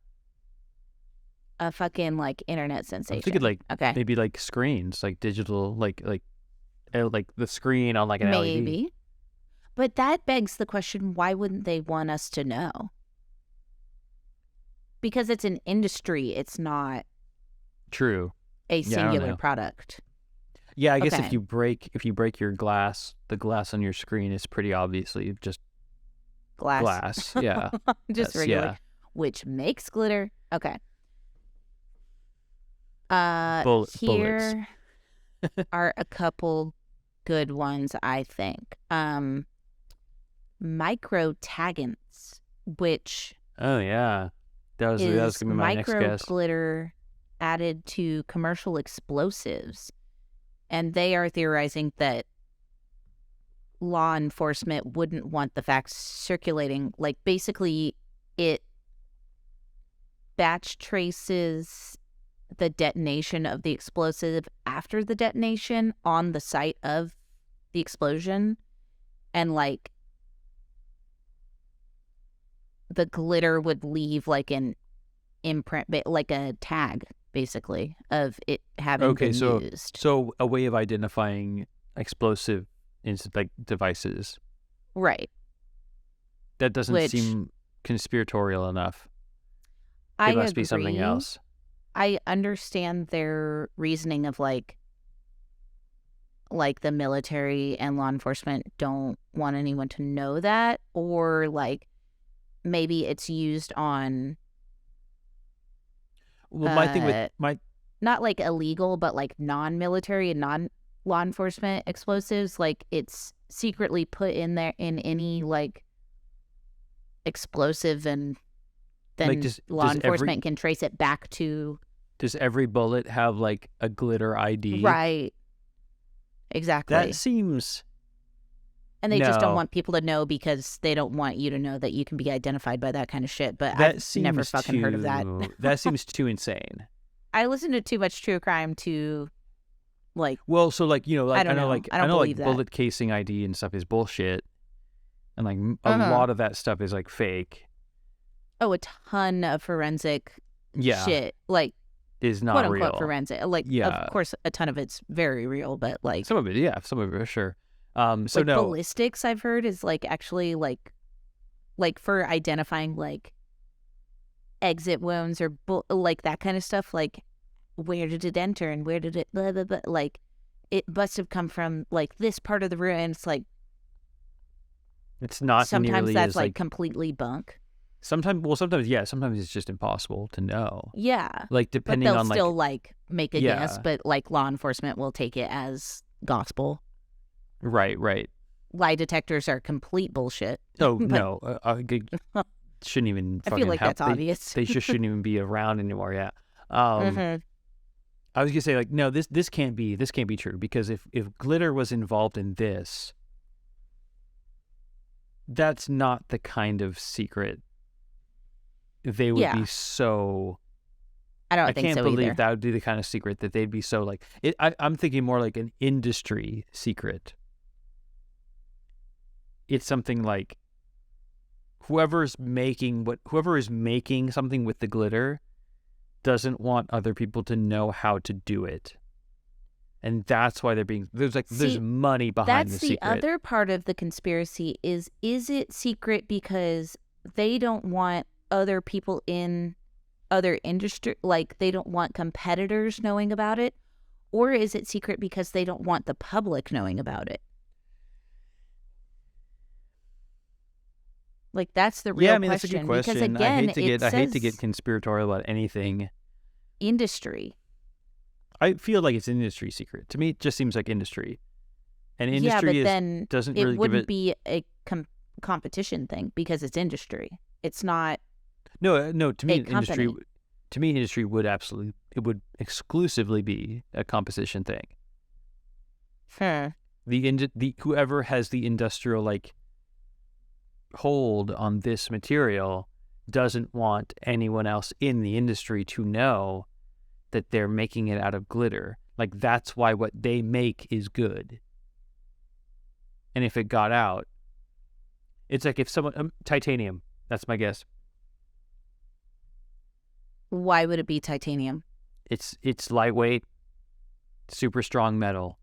a fucking like internet sensation. I'm thinking, like, okay, maybe, like, screens, like, digital, like the screen on, like, an LED. maybe, but that begs the question: why wouldn't they want us to know? Because it's an industry; it's not True. a I don't singular know. product. Yeah, I guess Okay. if you break your glass, the glass on your screen is pretty obviously just glass. Yeah. Just That's- regular, yeah. which makes glitter. Okay. Bullets. Here are a couple good ones, I think. Microtagants, which Oh yeah. That was is gonna be my next micro guess. glitter added to commercial explosives. And they are theorizing that law enforcement wouldn't want the facts circulating. Like, basically, it batch traces the detonation of the explosive after the detonation on the site of the explosion. And, like, the glitter would leave, like, an imprint, like a tag, basically, of it having Okay, been so used. so a way of identifying explosive like devices. Right. That doesn't Which- seem conspiratorial enough. I It must be something agree. else. I understand their reasoning of like the military and law enforcement don't want anyone to know that, or like maybe it's used on Well, my thing Uh, with my not like illegal, but like non-military and non-law enforcement explosives. Like it's secretly put in there in any like explosive, and then Like, does law every- enforcement can trace it back to does every bullet have like a glitter ID? right. Exactly. That seems And they just don't No. want people to know because they don't want you to know that you can be identified by that kind of shit. But that I've seems never fucking heard of that. too- That seems too insane. I listen to too much true crime to like, Well, so like, like I don't know. like I don't know like believe that. bullet casing ID and stuff is bullshit, and like a Uh-huh. lot of that stuff is like fake. oh, a ton of forensic Yeah, shit. Like, is not quote unquote real. forensic. Like, Yeah. of course, a ton of it's very real, but like, Some of it, yeah, some of it, sure. So like no, ballistics, I've heard is like actually like for identifying like exit wounds or like that kind of stuff. Like, where did it enter and where did it blah, blah, blah. Like, it must have come from like this part of the room. And it's like it's not sometimes nearly that's as like like completely bunk. sometimes it's just impossible to know. Yeah, Like but depending they'll on like still like make a guess. Yeah. But like law enforcement will take it as gospel. right. Lie detectors are complete bullshit. Oh But- no, shouldn't even. I feel fucking like have- that's obvious. They just shouldn't even be around anymore. Yeah. Mhm. I was gonna say like no, this can't be true because if glitter was involved in this, that's not the kind of secret they would Yeah. be so I I don't think can't so believe either. that would be the kind of secret that they'd be so like it. I'm thinking more like an industry secret. It's something like whoever is making something with the glitter doesn't want other people to know how to do it. And that's why there's See, money behind that's the the secret. other part of the conspiracy is it secret because they don't want other people in other industry, like they don't want competitors knowing about it? Or is it secret because they don't want the public knowing about it? Like, that's the Yeah, I real mean that's a good question. Because question. I again, hate to it get says conspiratorial about anything. industry. I feel like it's an industry secret. To me, it just seems like industry. And Yeah, industry but is then doesn't it really give wouldn't it. be a competition thing because it's industry. It's not No. a company. To me, industry would exclusively be a composition thing. Hmm. The whoever has the industrial like hold on this material doesn't want anyone else in the industry to know that they're making it out of glitter. Like that's why what they make is good. And if it got out, it's like if someone titanium. That's my guess. Why would it be titanium? It's lightweight, super strong metal.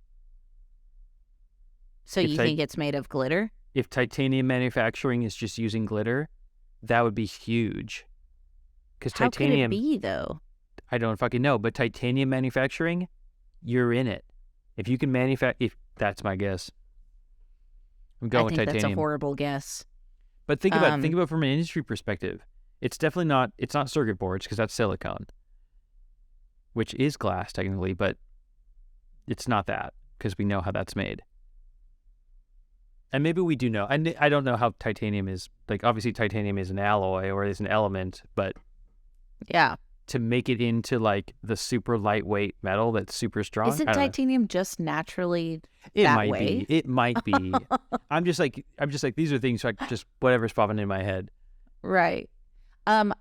So If you ti- think it's made of glitter? if titanium manufacturing is just using glitter, that would be huge. Because How could it titanium, be though? I don't fucking know, but titanium manufacturing, you're in it. If you can if that's my guess. I'm I going with think that's a titanium. horrible guess. But think about Um, it from an industry perspective. It's definitely not. It's not circuit boards because that's silicone, which is glass technically, but it's not that because we know how that's made. And maybe we do know. I don't know how titanium is. Like obviously, titanium is an alloy or is an element, but yeah. to make it into like the super lightweight metal that's super strong, Isn't I don't know. titanium just naturally It that might way? be. It might be. I'm just like these are things like just whatever's popping in my head. Right.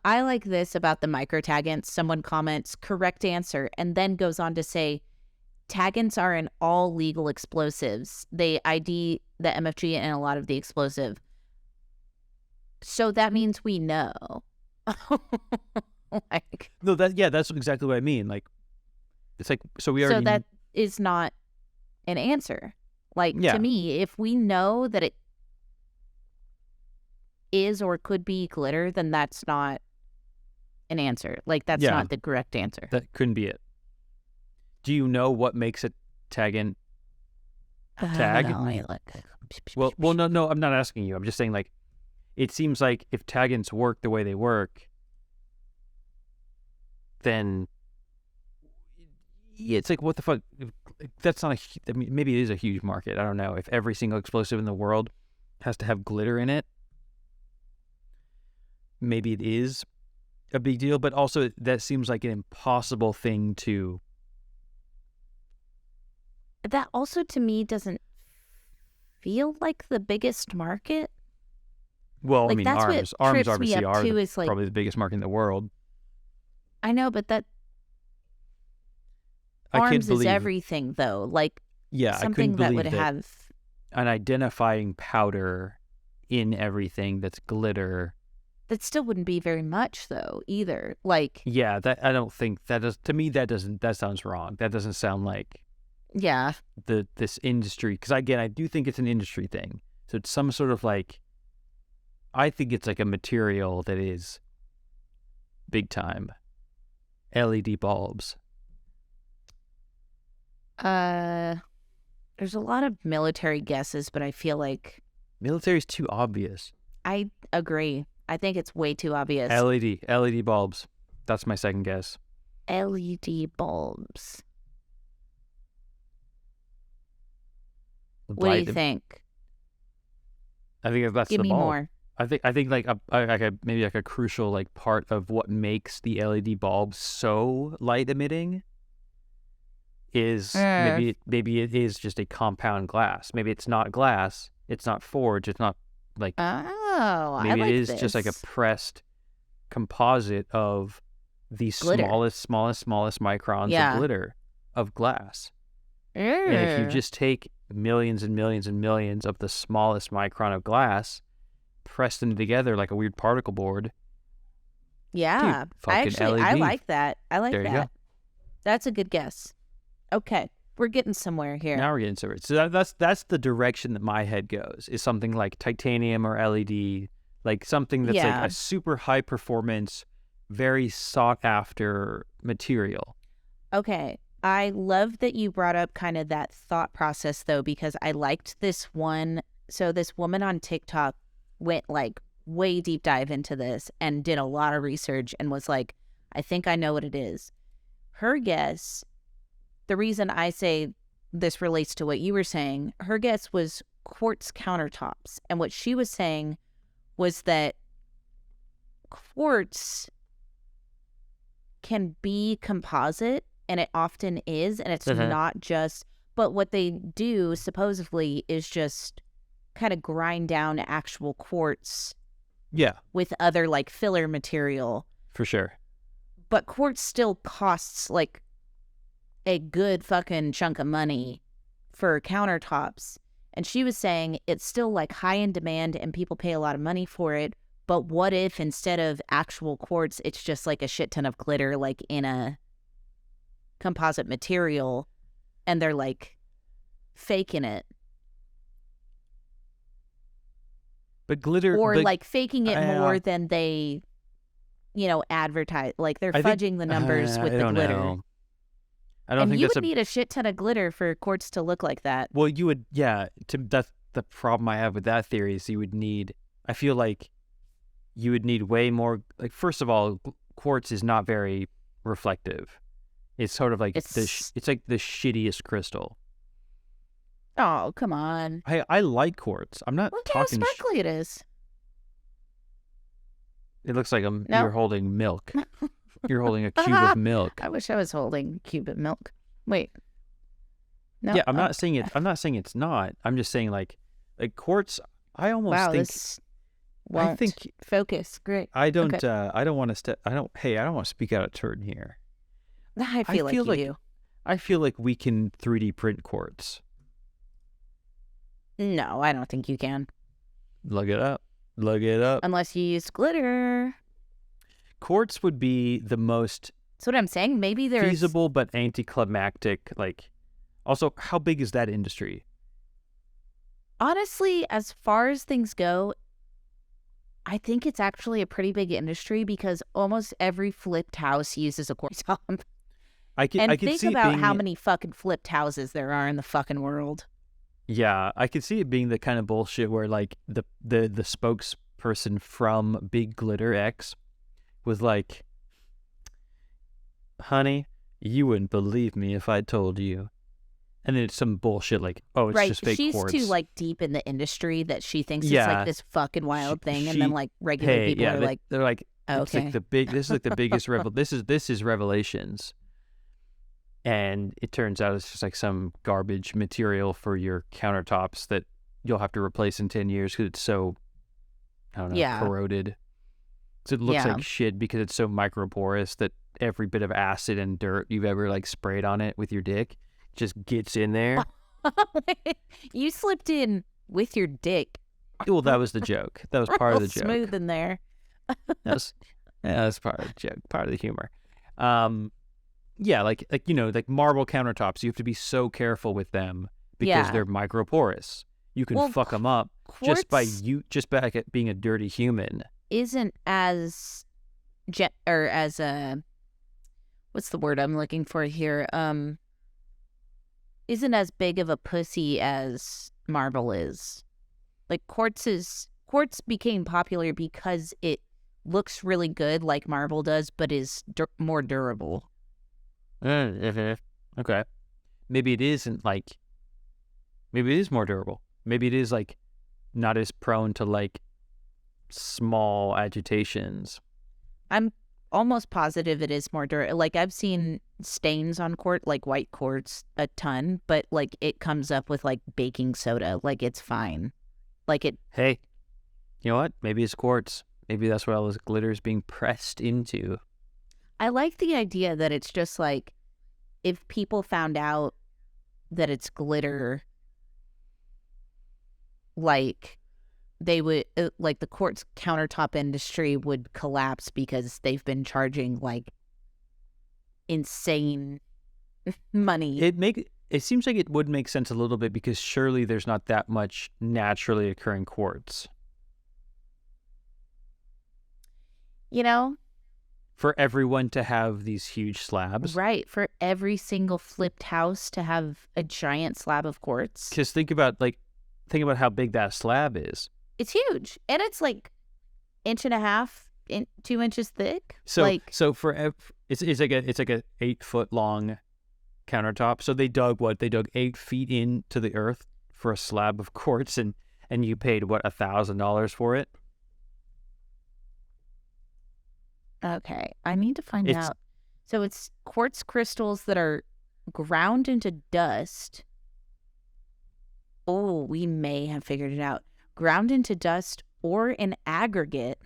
I like this about the microtagants. Someone comments, correct answer, and then goes on to say, tagans are in all legal explosives. They ID the MFG and a lot of the explosive. So that means we know. Like, No, that's exactly what I mean. Like, it's like so we so already. that is not an answer. Like, Yeah. to me, if we know that it is or could be glitter, then that's not an answer. Like, that's Yeah. not the correct answer. That couldn't be it. Do you know what makes a tag? Tag? No, I look. Well, no. I'm not asking you. I'm just saying like, it seems like if tagans work the way they work, then it's like what the fuck? That's not I mean, maybe it is a huge market. I don't know if every single explosive in the world has to have glitter in it. Maybe it is a big deal, but also that seems like an impossible thing to. That also to me doesn't feel like the biggest market. Well, Like, I mean, that's what arms trips me obviously up are too, is like, probably the biggest market in the world. I know, but that I can't arms is believe. everything though. Like, Yeah, I something couldn't that believe would that have, an identifying powder in everything that's glitter. that still wouldn't be very much though either. Like, Yeah, that I don't think that does. To me, that sounds wrong. That doesn't sound like yeah, this industry. Because again, I do think it's an industry thing. So it's some sort of like. I think it's like a material that is big time. LED bulbs. there's a lot of military guesses, but I feel like Military's too obvious. I agree. I think it's way too obvious. LED bulbs. That's my second guess. LED bulbs. What do you think? I think that's Give the me bulb. more. I think like maybe like a crucial like part of what makes the LED bulb so light emitting is maybe it is just a compound glass. Maybe it's not glass. It's not forged. It's not like Oh, maybe I like it is just like a this. pressed composite of the Glitter. smallest microns Yeah. of glitter of glass. And if you just take millions and millions and millions of the smallest micron of glass, press them together like a weird particle board, Yeah. dude, fucking I LED. like that. I like There you that. go. That's a good guess. Okay. We're getting somewhere here. Now we're getting to it. So that's the direction that my head goes, is something like titanium or LED, like something that's like Yeah. a super high performance, very sought after material. Okay. I love that you brought up kind of that thought process, though, because I liked this one. So this woman on TikTok went like way deep dive into this and did a lot of research and was like, I think I know what it is. Her guess, the reason I say this relates to what you were saying, her guess was quartz countertops. And what she was saying was that quartz can be composite, and it often is, and it's not just, but what they do supposedly is just kind of grind down actual quartz Yeah, with other like filler material. for sure. But quartz still costs like a good fucking chunk of money for countertops. And she was saying it's still like high in demand and people pay a lot of money for it. But what if instead of actual quartz, it's just like a shit ton of glitter, like in a composite material, and they're like faking it, But glitter, or but like faking it more than they, advertise. Like they're fudging the numbers with I the don't glitter. know. I don't And think you that's would need a shit ton of glitter for quartz to look like that. Well, you would, yeah. That's the problem I have with that theory, is you would need. I feel like you would need way more. Like, first of all, quartz is not very reflective. It's sort of like it's like the shittiest crystal. Oh, come on. I like quartz. I'm not Look how talking. sparkly it is. It looks like No. you're holding milk. You're holding a cube of milk. I wish I was holding a cube of milk. Wait. No. Yeah, I'm not saying it. I'm not saying it's not. I'm just saying like quartz. I almost think. I think focus. Great. I don't. Okay. I don't want to. I don't. Hey, I don't want to speak out of turn here. I feel like you do. I feel like we can 3D print quartz. No, I don't think you can. Look it up. Look it up. Unless you use glitter. Quartz would be the most That's what I'm saying. Maybe there's feasible but anticlimactic. Like, also, how big is that industry? honestly, as far as things go, I think it's actually a pretty big industry because almost every flipped house uses a quartz top. I can think see it about being, how many fucking flipped houses there are in the fucking world. Yeah, I could see it being the kind of bullshit where like the spokesperson from Big Glitter X was like, "Honey, you wouldn't believe me if I told you." And then it's some bullshit like, "Oh, it's just fake She's quartz." too like deep in the industry that she thinks it's like this fucking wild thing, and then like regular people are like, they're like, it's okay, like this is like the biggest this is Revelations. And it turns out it's just like some garbage material for your countertops that you'll have to replace in 10 years because it's so, I don't know, corroded. So it looks like shit because it's so microporous that every bit of acid and dirt you've ever like sprayed on it with your dick just gets in there. You slipped in with your dick. Well, that was the joke. That was part of the joke. Smooth in there. That's part of the joke, part of the humor. Yeah, like marble countertops, you have to be so careful with them because they're microporous. You can fuck them up just by being a dirty human. Isn't as what's the word I'm looking for here? Isn't as big of a pussy as marble is. Like quartz became popular because it looks really good like marble does, but is more durable. Okay. Maybe it isn't like. Maybe it is more durable. Maybe it is like not as prone to like small agitations. I'm almost positive it is more durable. Like I've seen stains on quartz, like white quartz, a ton, but like it comes up with like baking soda. Like it's fine. Like it. Hey, you know what? Maybe it's quartz. Maybe that's what all this glitter is being pressed into. I like the idea that it's just like if people found out that it's glitter, like they would like the quartz countertop industry would collapse because they've been charging like insane money. It seems like it would make sense a little bit because surely there's not that much naturally occurring quartz. You know, For everyone to have these huge slabs. right? For every single flipped house to have a giant slab of quartz. Because think about how big that slab is. It's huge. And it's like 1.5 inches, 2 inches thick. So like, it's like a 8-foot long countertop. So they dug 8 feet into the earth for a slab of quartz, and you paid what, $1,000 for it. okay, I need to find out. So it's quartz crystals that are ground into dust. Oh, we may have figured it out. Ground into dust or an aggregate,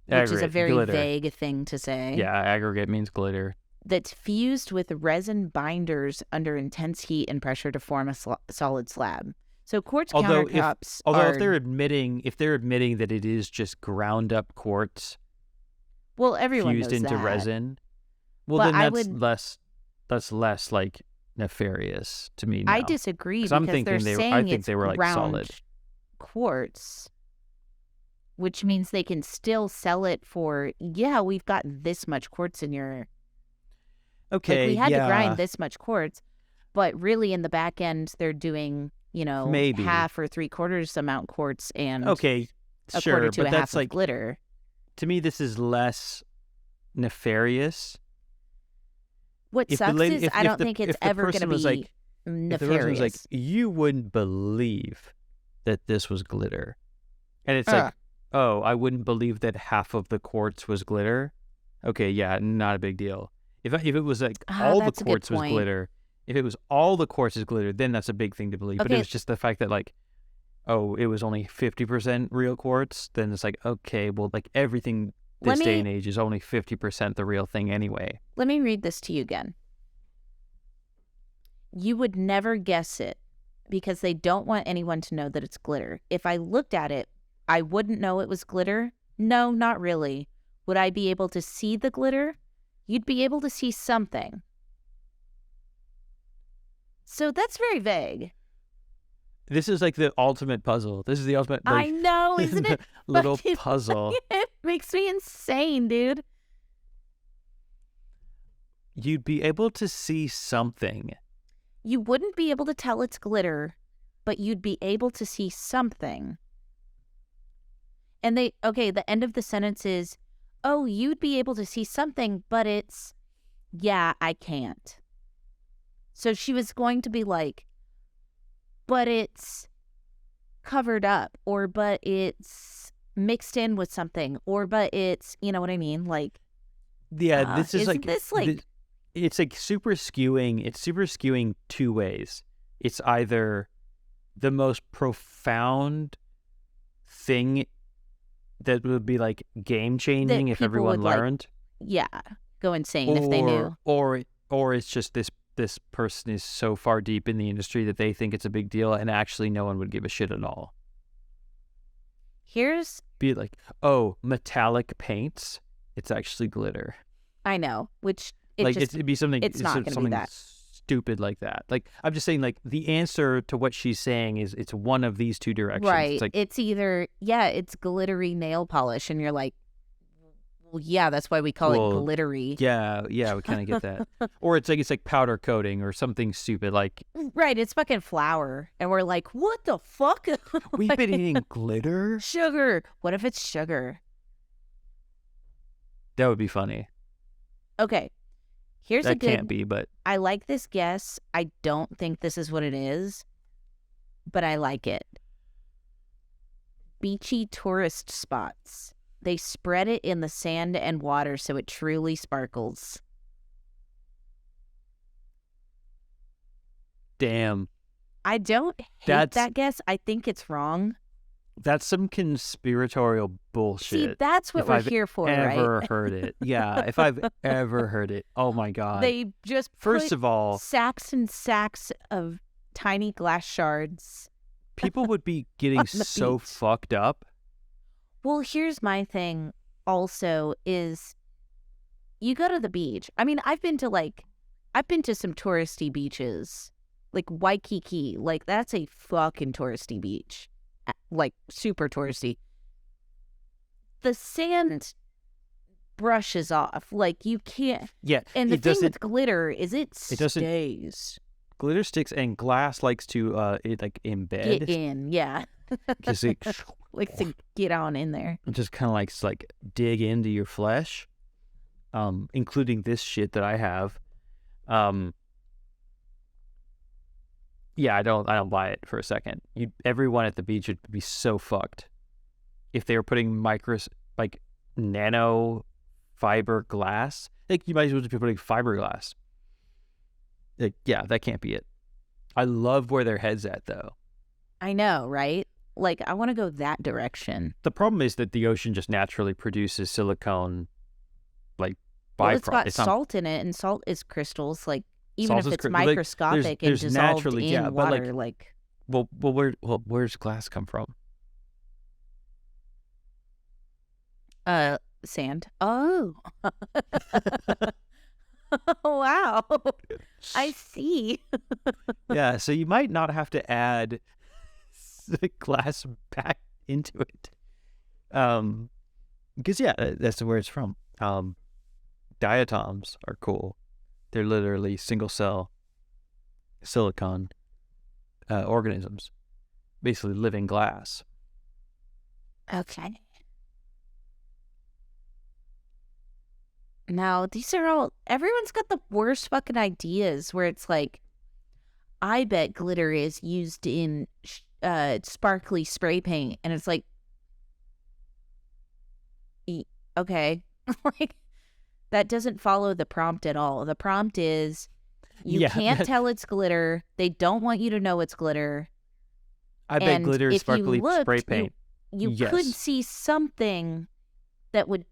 which is a very glitter. vague thing to say. Yeah, aggregate means glitter. That's fused with resin binders under intense heat and pressure to form a solid slab. So quartz countertops if they're admitting that it is just ground up quartz, well, everyone fused knows into that. resin, well, But then that's less like nefarious to me now. I disagree because I'm they're thinking saying they it's were like ground solid quartz, which means they can still sell it for, yeah, we've got this much quartz in your... Okay, like, we had yeah, to grind this much quartz, but really in the back end, they're doing, maybe half or 3/4 amount quartz and okay, a sure, quarter to but a half that's of like, glitter. to me, this is less nefarious. What If the sucks lady, is if, I if don't the, think it's if the ever going to person was be like, if the person was like, nefarious. you wouldn't believe that this was glitter, and it's like, oh, I wouldn't believe that half of the quartz was glitter. Okay, yeah, not a big deal. If it was like all the That's a good quartz was point. glitter, if it was all the quartz is glitter, then that's a big thing to believe. But it Okay. was just the fact that like, oh, it was only 50% real quartz, then it's like, okay, well, like everything this day and age is only 50% the real thing anyway. Let me read this to you again. You would never guess it because they don't want anyone to know that it's glitter. If I looked at it, I wouldn't know it was glitter. No, not really. Would I be able to see the glitter? You'd be able to see something. So that's very vague. This is like the ultimate puzzle. This is the ultimate. Like, I know, isn't it? little fucking puzzle. It makes me insane, dude. You'd be able to see something. You wouldn't be able to tell it's glitter, but you'd be able to see something. And the end of the sentence is, oh, you'd be able to see something, but it's, yeah, I can't. So she was going to be like, but it's covered up, or but it's mixed in with something, or but it's, you know what I mean? Like, yeah, this is isn't like, this like, it's like super skewing two ways. It's either the most profound thing that would be like game changing if people everyone would, like, learned, yeah, go insane if they knew. or it's just this person is so far deep in the industry that they think it's a big deal and actually no one would give a shit at all. Be it like, oh, metallic paints, it's actually glitter. I know, which it'd be something. it's not going to be that stupid like that. Like, I'm just saying, like, the answer to what she's saying is it's one of these two directions. right. It's like, it's either, yeah, it's glittery nail polish, and you're like, well, yeah, that's why we call it glittery. Yeah, we kind of get that. Or it's like powder coating or something stupid like. Right, it's fucking flour, and we're like, what the fuck? We've been eating glitter. Sugar. What if it's sugar? That would be funny. Okay, here's that can't be, but I like this guess. I don't think this is what it is, but I like it. Beachy tourist spots. They spread it in the sand and water so it truly sparkles. damn. I don't hate that guess. I think it's wrong. That's some conspiratorial See, bullshit. that's what If we're I've here for, ever right? heard it. Yeah, if I've ever heard it. Oh my God. They just First put of all, sacks and sacks of tiny glass shards people would be on getting the so beach. fucked up. Well, here's my thing also is you go to the beach. I mean, I've been to some touristy beaches, like Waikiki. Like, that's a fucking touristy beach. Like, super touristy. The sand brushes off. Like, you can't. Yeah, And the it thing doesn't. with glitter is it doesn't- stays. Glitter sticks and glass likes to embed. Get in, yeah. Just it Likes to get on in there. just kind of like dig into your flesh, including this shit that I have. Yeah, I don't buy it for a second. Everyone at the beach would be so fucked if they were putting nano fiber glass. Like, you might as well just be putting fiberglass. Like, yeah, that can't be it. I love where their head's at, though. I know, right? Like, I want to go that direction. The problem is that the ocean just naturally produces silicone, like, Well, it's got byproducts. Not- salt in it, and salt is crystals. Like, even Salt if is it's like, microscopic and there's dissolved naturally, in yeah, but, water, like, well, where's glass come from? Sand. Oh. Wow. I see. Yeah, so you might not have to add the glass back into it. Because yeah, that's where it's from. Diatoms are cool. They're literally single cell silicon organisms, basically living glass. Okay. Now, these are all, everyone's got the worst fucking ideas where it's like, I bet glitter is used in sparkly spray paint. And it's like, okay. Like, that doesn't follow the prompt at all. The prompt is, you can't tell it's glitter. They don't want you to know it's glitter. I bet And glitter is if you sparkly looked, spray paint. You Yes. could see something that would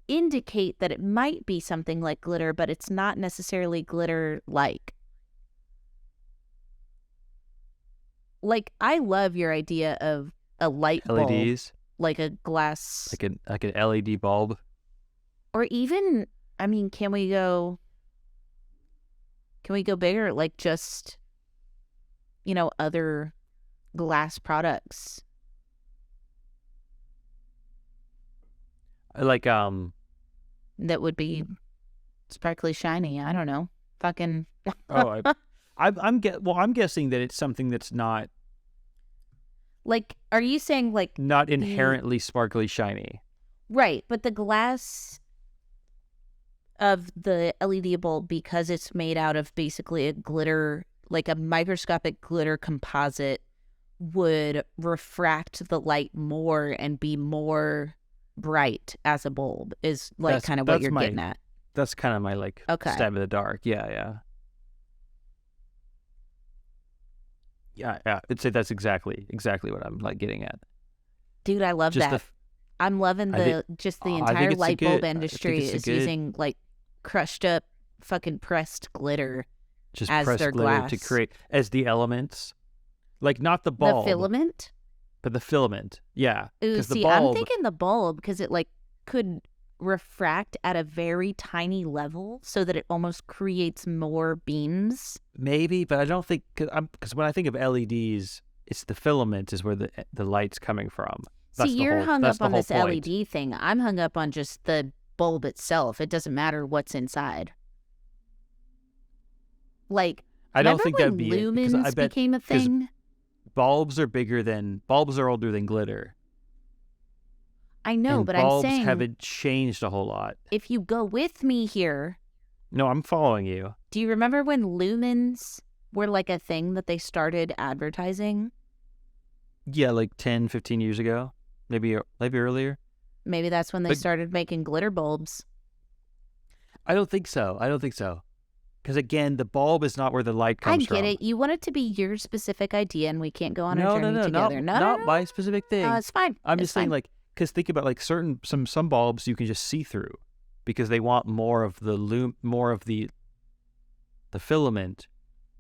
indicate that it might be something like glitter, but it's not necessarily glitter-like. Like, I love your idea of a light bulb, LEDs, like a glass, like an LED bulb. or even, I mean, can we go bigger? Like, just, other glass products. Like That would be sparkly shiny. I don't know. Fucking. oh, I'm guessing that it's something that's not Like, are you saying like inherently sparkly shiny. right? But the glass of the LED bulb, because it's made out of basically a glitter, like a microscopic glitter composite, would refract the light more and be more bright as a bulb. Is like kind of what you're getting at. That's kind of my Okay. stab in the dark. Yeah. I'd say that's exactly what I'm getting at. Dude, I love Just that. I'm loving the I entire think it's a light bulb good- I think industry it's a is good- using like crushed up fucking pressed glitter Just as press their glitter to glass. create as the elements, like not the The bulb, filament. but the filament. Yeah, Ooh, because the see, bulb. I'm thinking the bulb because it like could refract at a very tiny level so that it almost creates more beams. Maybe, but I don't think because when I think of LEDs, it's the filament is where the light's coming from. That's See, the you're whole- hung that's up the on whole this point. LED thing. I'm hung up on just the bulb itself. It doesn't matter what's inside. Like, I don't remember think when that'd be it, because I lumens bet became a 'cause thing? bulbs are older than glitter. I know, and but I'm bulbs saying haven't changed a whole lot. if you go with me here, No, I'm following you. do you remember when lumens were like a thing that they started advertising? Yeah, like 10, 15 years ago, maybe earlier. Maybe that's when they Like- started making glitter bulbs. I don't think so. Because again, the bulb is not where the light I comes get from. it. You want it to be your specific idea, and we can't go on a No, journey no, together. not my specific thing. It's fine. I'm It's just saying, fine. like, because think about like some bulbs you can just see through because they want more of the filament.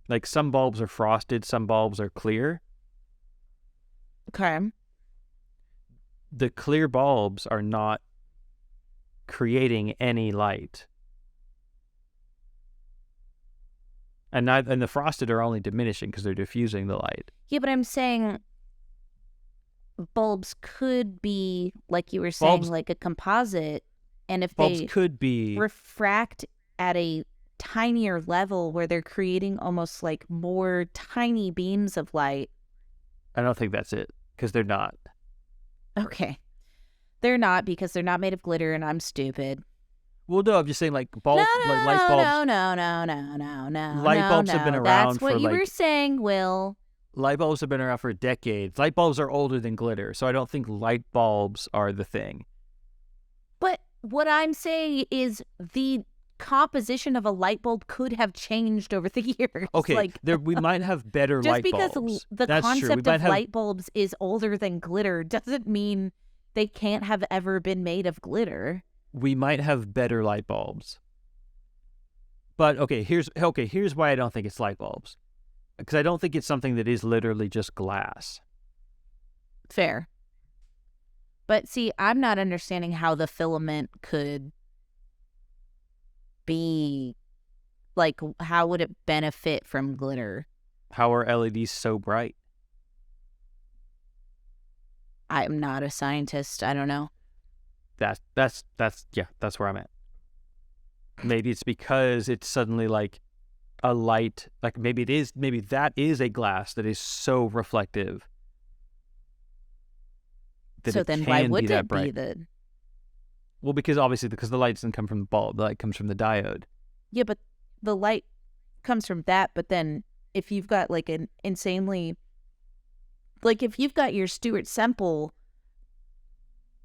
Like some bulbs are frosted, some bulbs are clear. Okay. The clear bulbs are not creating any light. And the frosted are only diminishing because they're diffusing the light. Yeah, but I'm saying bulbs could be, like you were saying, like a composite, and if Bulbs they could be refract at a tinier level where they're creating almost like more tiny beams of light. I don't think that's it because they're not. Okay. They're not, because they're not made of glitter and I'm stupid. Well, no, I'm just saying like bulbs, No, like light bulbs. No. Light bulbs have been around That's what for you like were saying, Will. light bulbs have been around for decades. Light bulbs are older than glitter, so I don't think light bulbs are the thing. But what I'm saying is the composition of a light bulb could have changed over the years. Okay, like, we might have better just light because bulbs. the That's true. concept of light bulbs is older than glitter doesn't mean they can't have ever been made of glitter. We might have better light bulbs. But here's why I don't think it's light bulbs. Because I don't think it's something that is literally just glass. Fair. But see, I'm not understanding how the filament could be, like, how would it benefit from glitter? How are LEDs so bright? I'm not a scientist. I don't know. That's where I'm at. Maybe it's because it's suddenly like a light, like maybe that is a glass that is so reflective that So it then can why be would that it bright. be the... Well, because the light doesn't come from the bulb, the light comes from the diode. Yeah, but the light comes from that, but then if you've got like an insanely... Like if you've got your Stuart Semple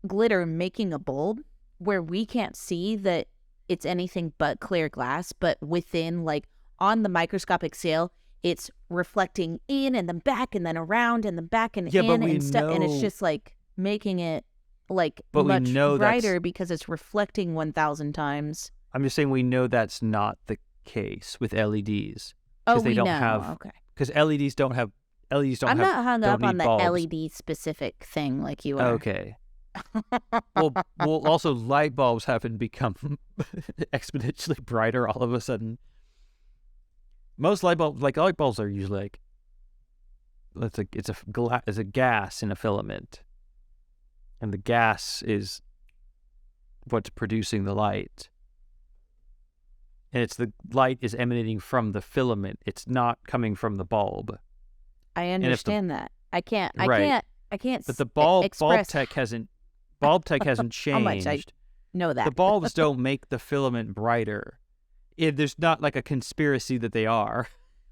glitter making a bulb where we can't see that it's anything but clear glass, but within, like, on the microscopic scale, it's reflecting in and then back and then around and then back and in and stuff, and it's just like making it like much brighter because it's reflecting 1,000 times. I'm just saying we know that's not the case with LEDs. Oh, they don't know. have, okay. Because LEDs don't have. I'm not hung up on the bulbs. LED specific thing like you are. Okay. well, also light bulbs haven't become exponentially brighter all of a sudden. Most light bulbs are usually like it's a gas in a filament, and the gas is what's producing the light, and it's the light is emanating from the filament. It's not coming from the bulb. I understand that. I can't. But the bulb tech hasn't changed. How much I know that the bulbs don't make the filament brighter. There's not like a conspiracy that they are,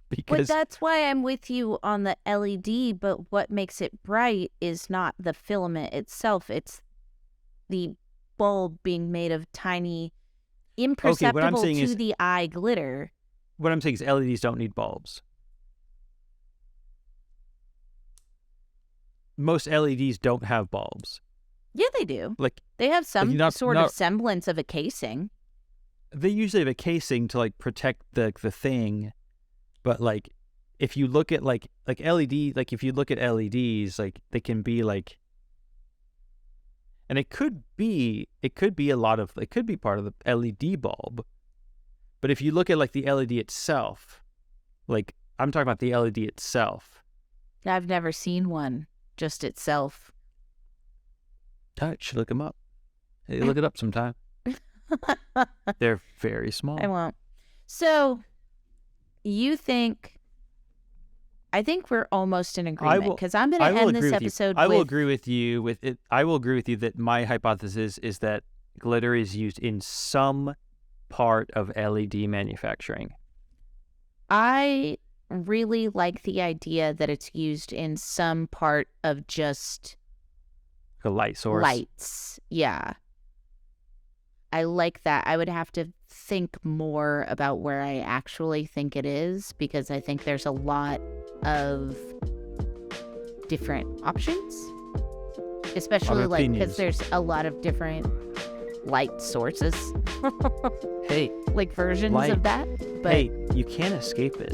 because but that's why I'm with you on the LED. But what makes it bright is not the filament itself. It's the bulb being made of tiny, imperceptible to the eye glitter. What I'm saying is LEDs don't need bulbs. Most LEDs don't have bulbs. Yeah, they do. Like they have some sort of semblance of a casing. They usually have a casing to like protect the thing, but like if you look at like LED, like if you look at LEDs, like they can be like, and it could be part of the LED bulb, but if you look at like the LED itself, like I'm talking about the LED itself. I've never seen one. Just itself. I should look them up. Hey, look it up sometime. They're very small. I won't. So, I think we're almost in agreement, because I'm going to end this episode I will agree with you with it. I will agree with you that my hypothesis is that glitter is used in some part of LED manufacturing. I really like the idea that it's used in some part of just a light source. Lights. Yeah. I like that. I would have to think more about where I actually think it is, because I think there's a lot of different options, especially like because there's a lot of different light sources, Hey, like versions light. of that. But Hey, you can't escape it.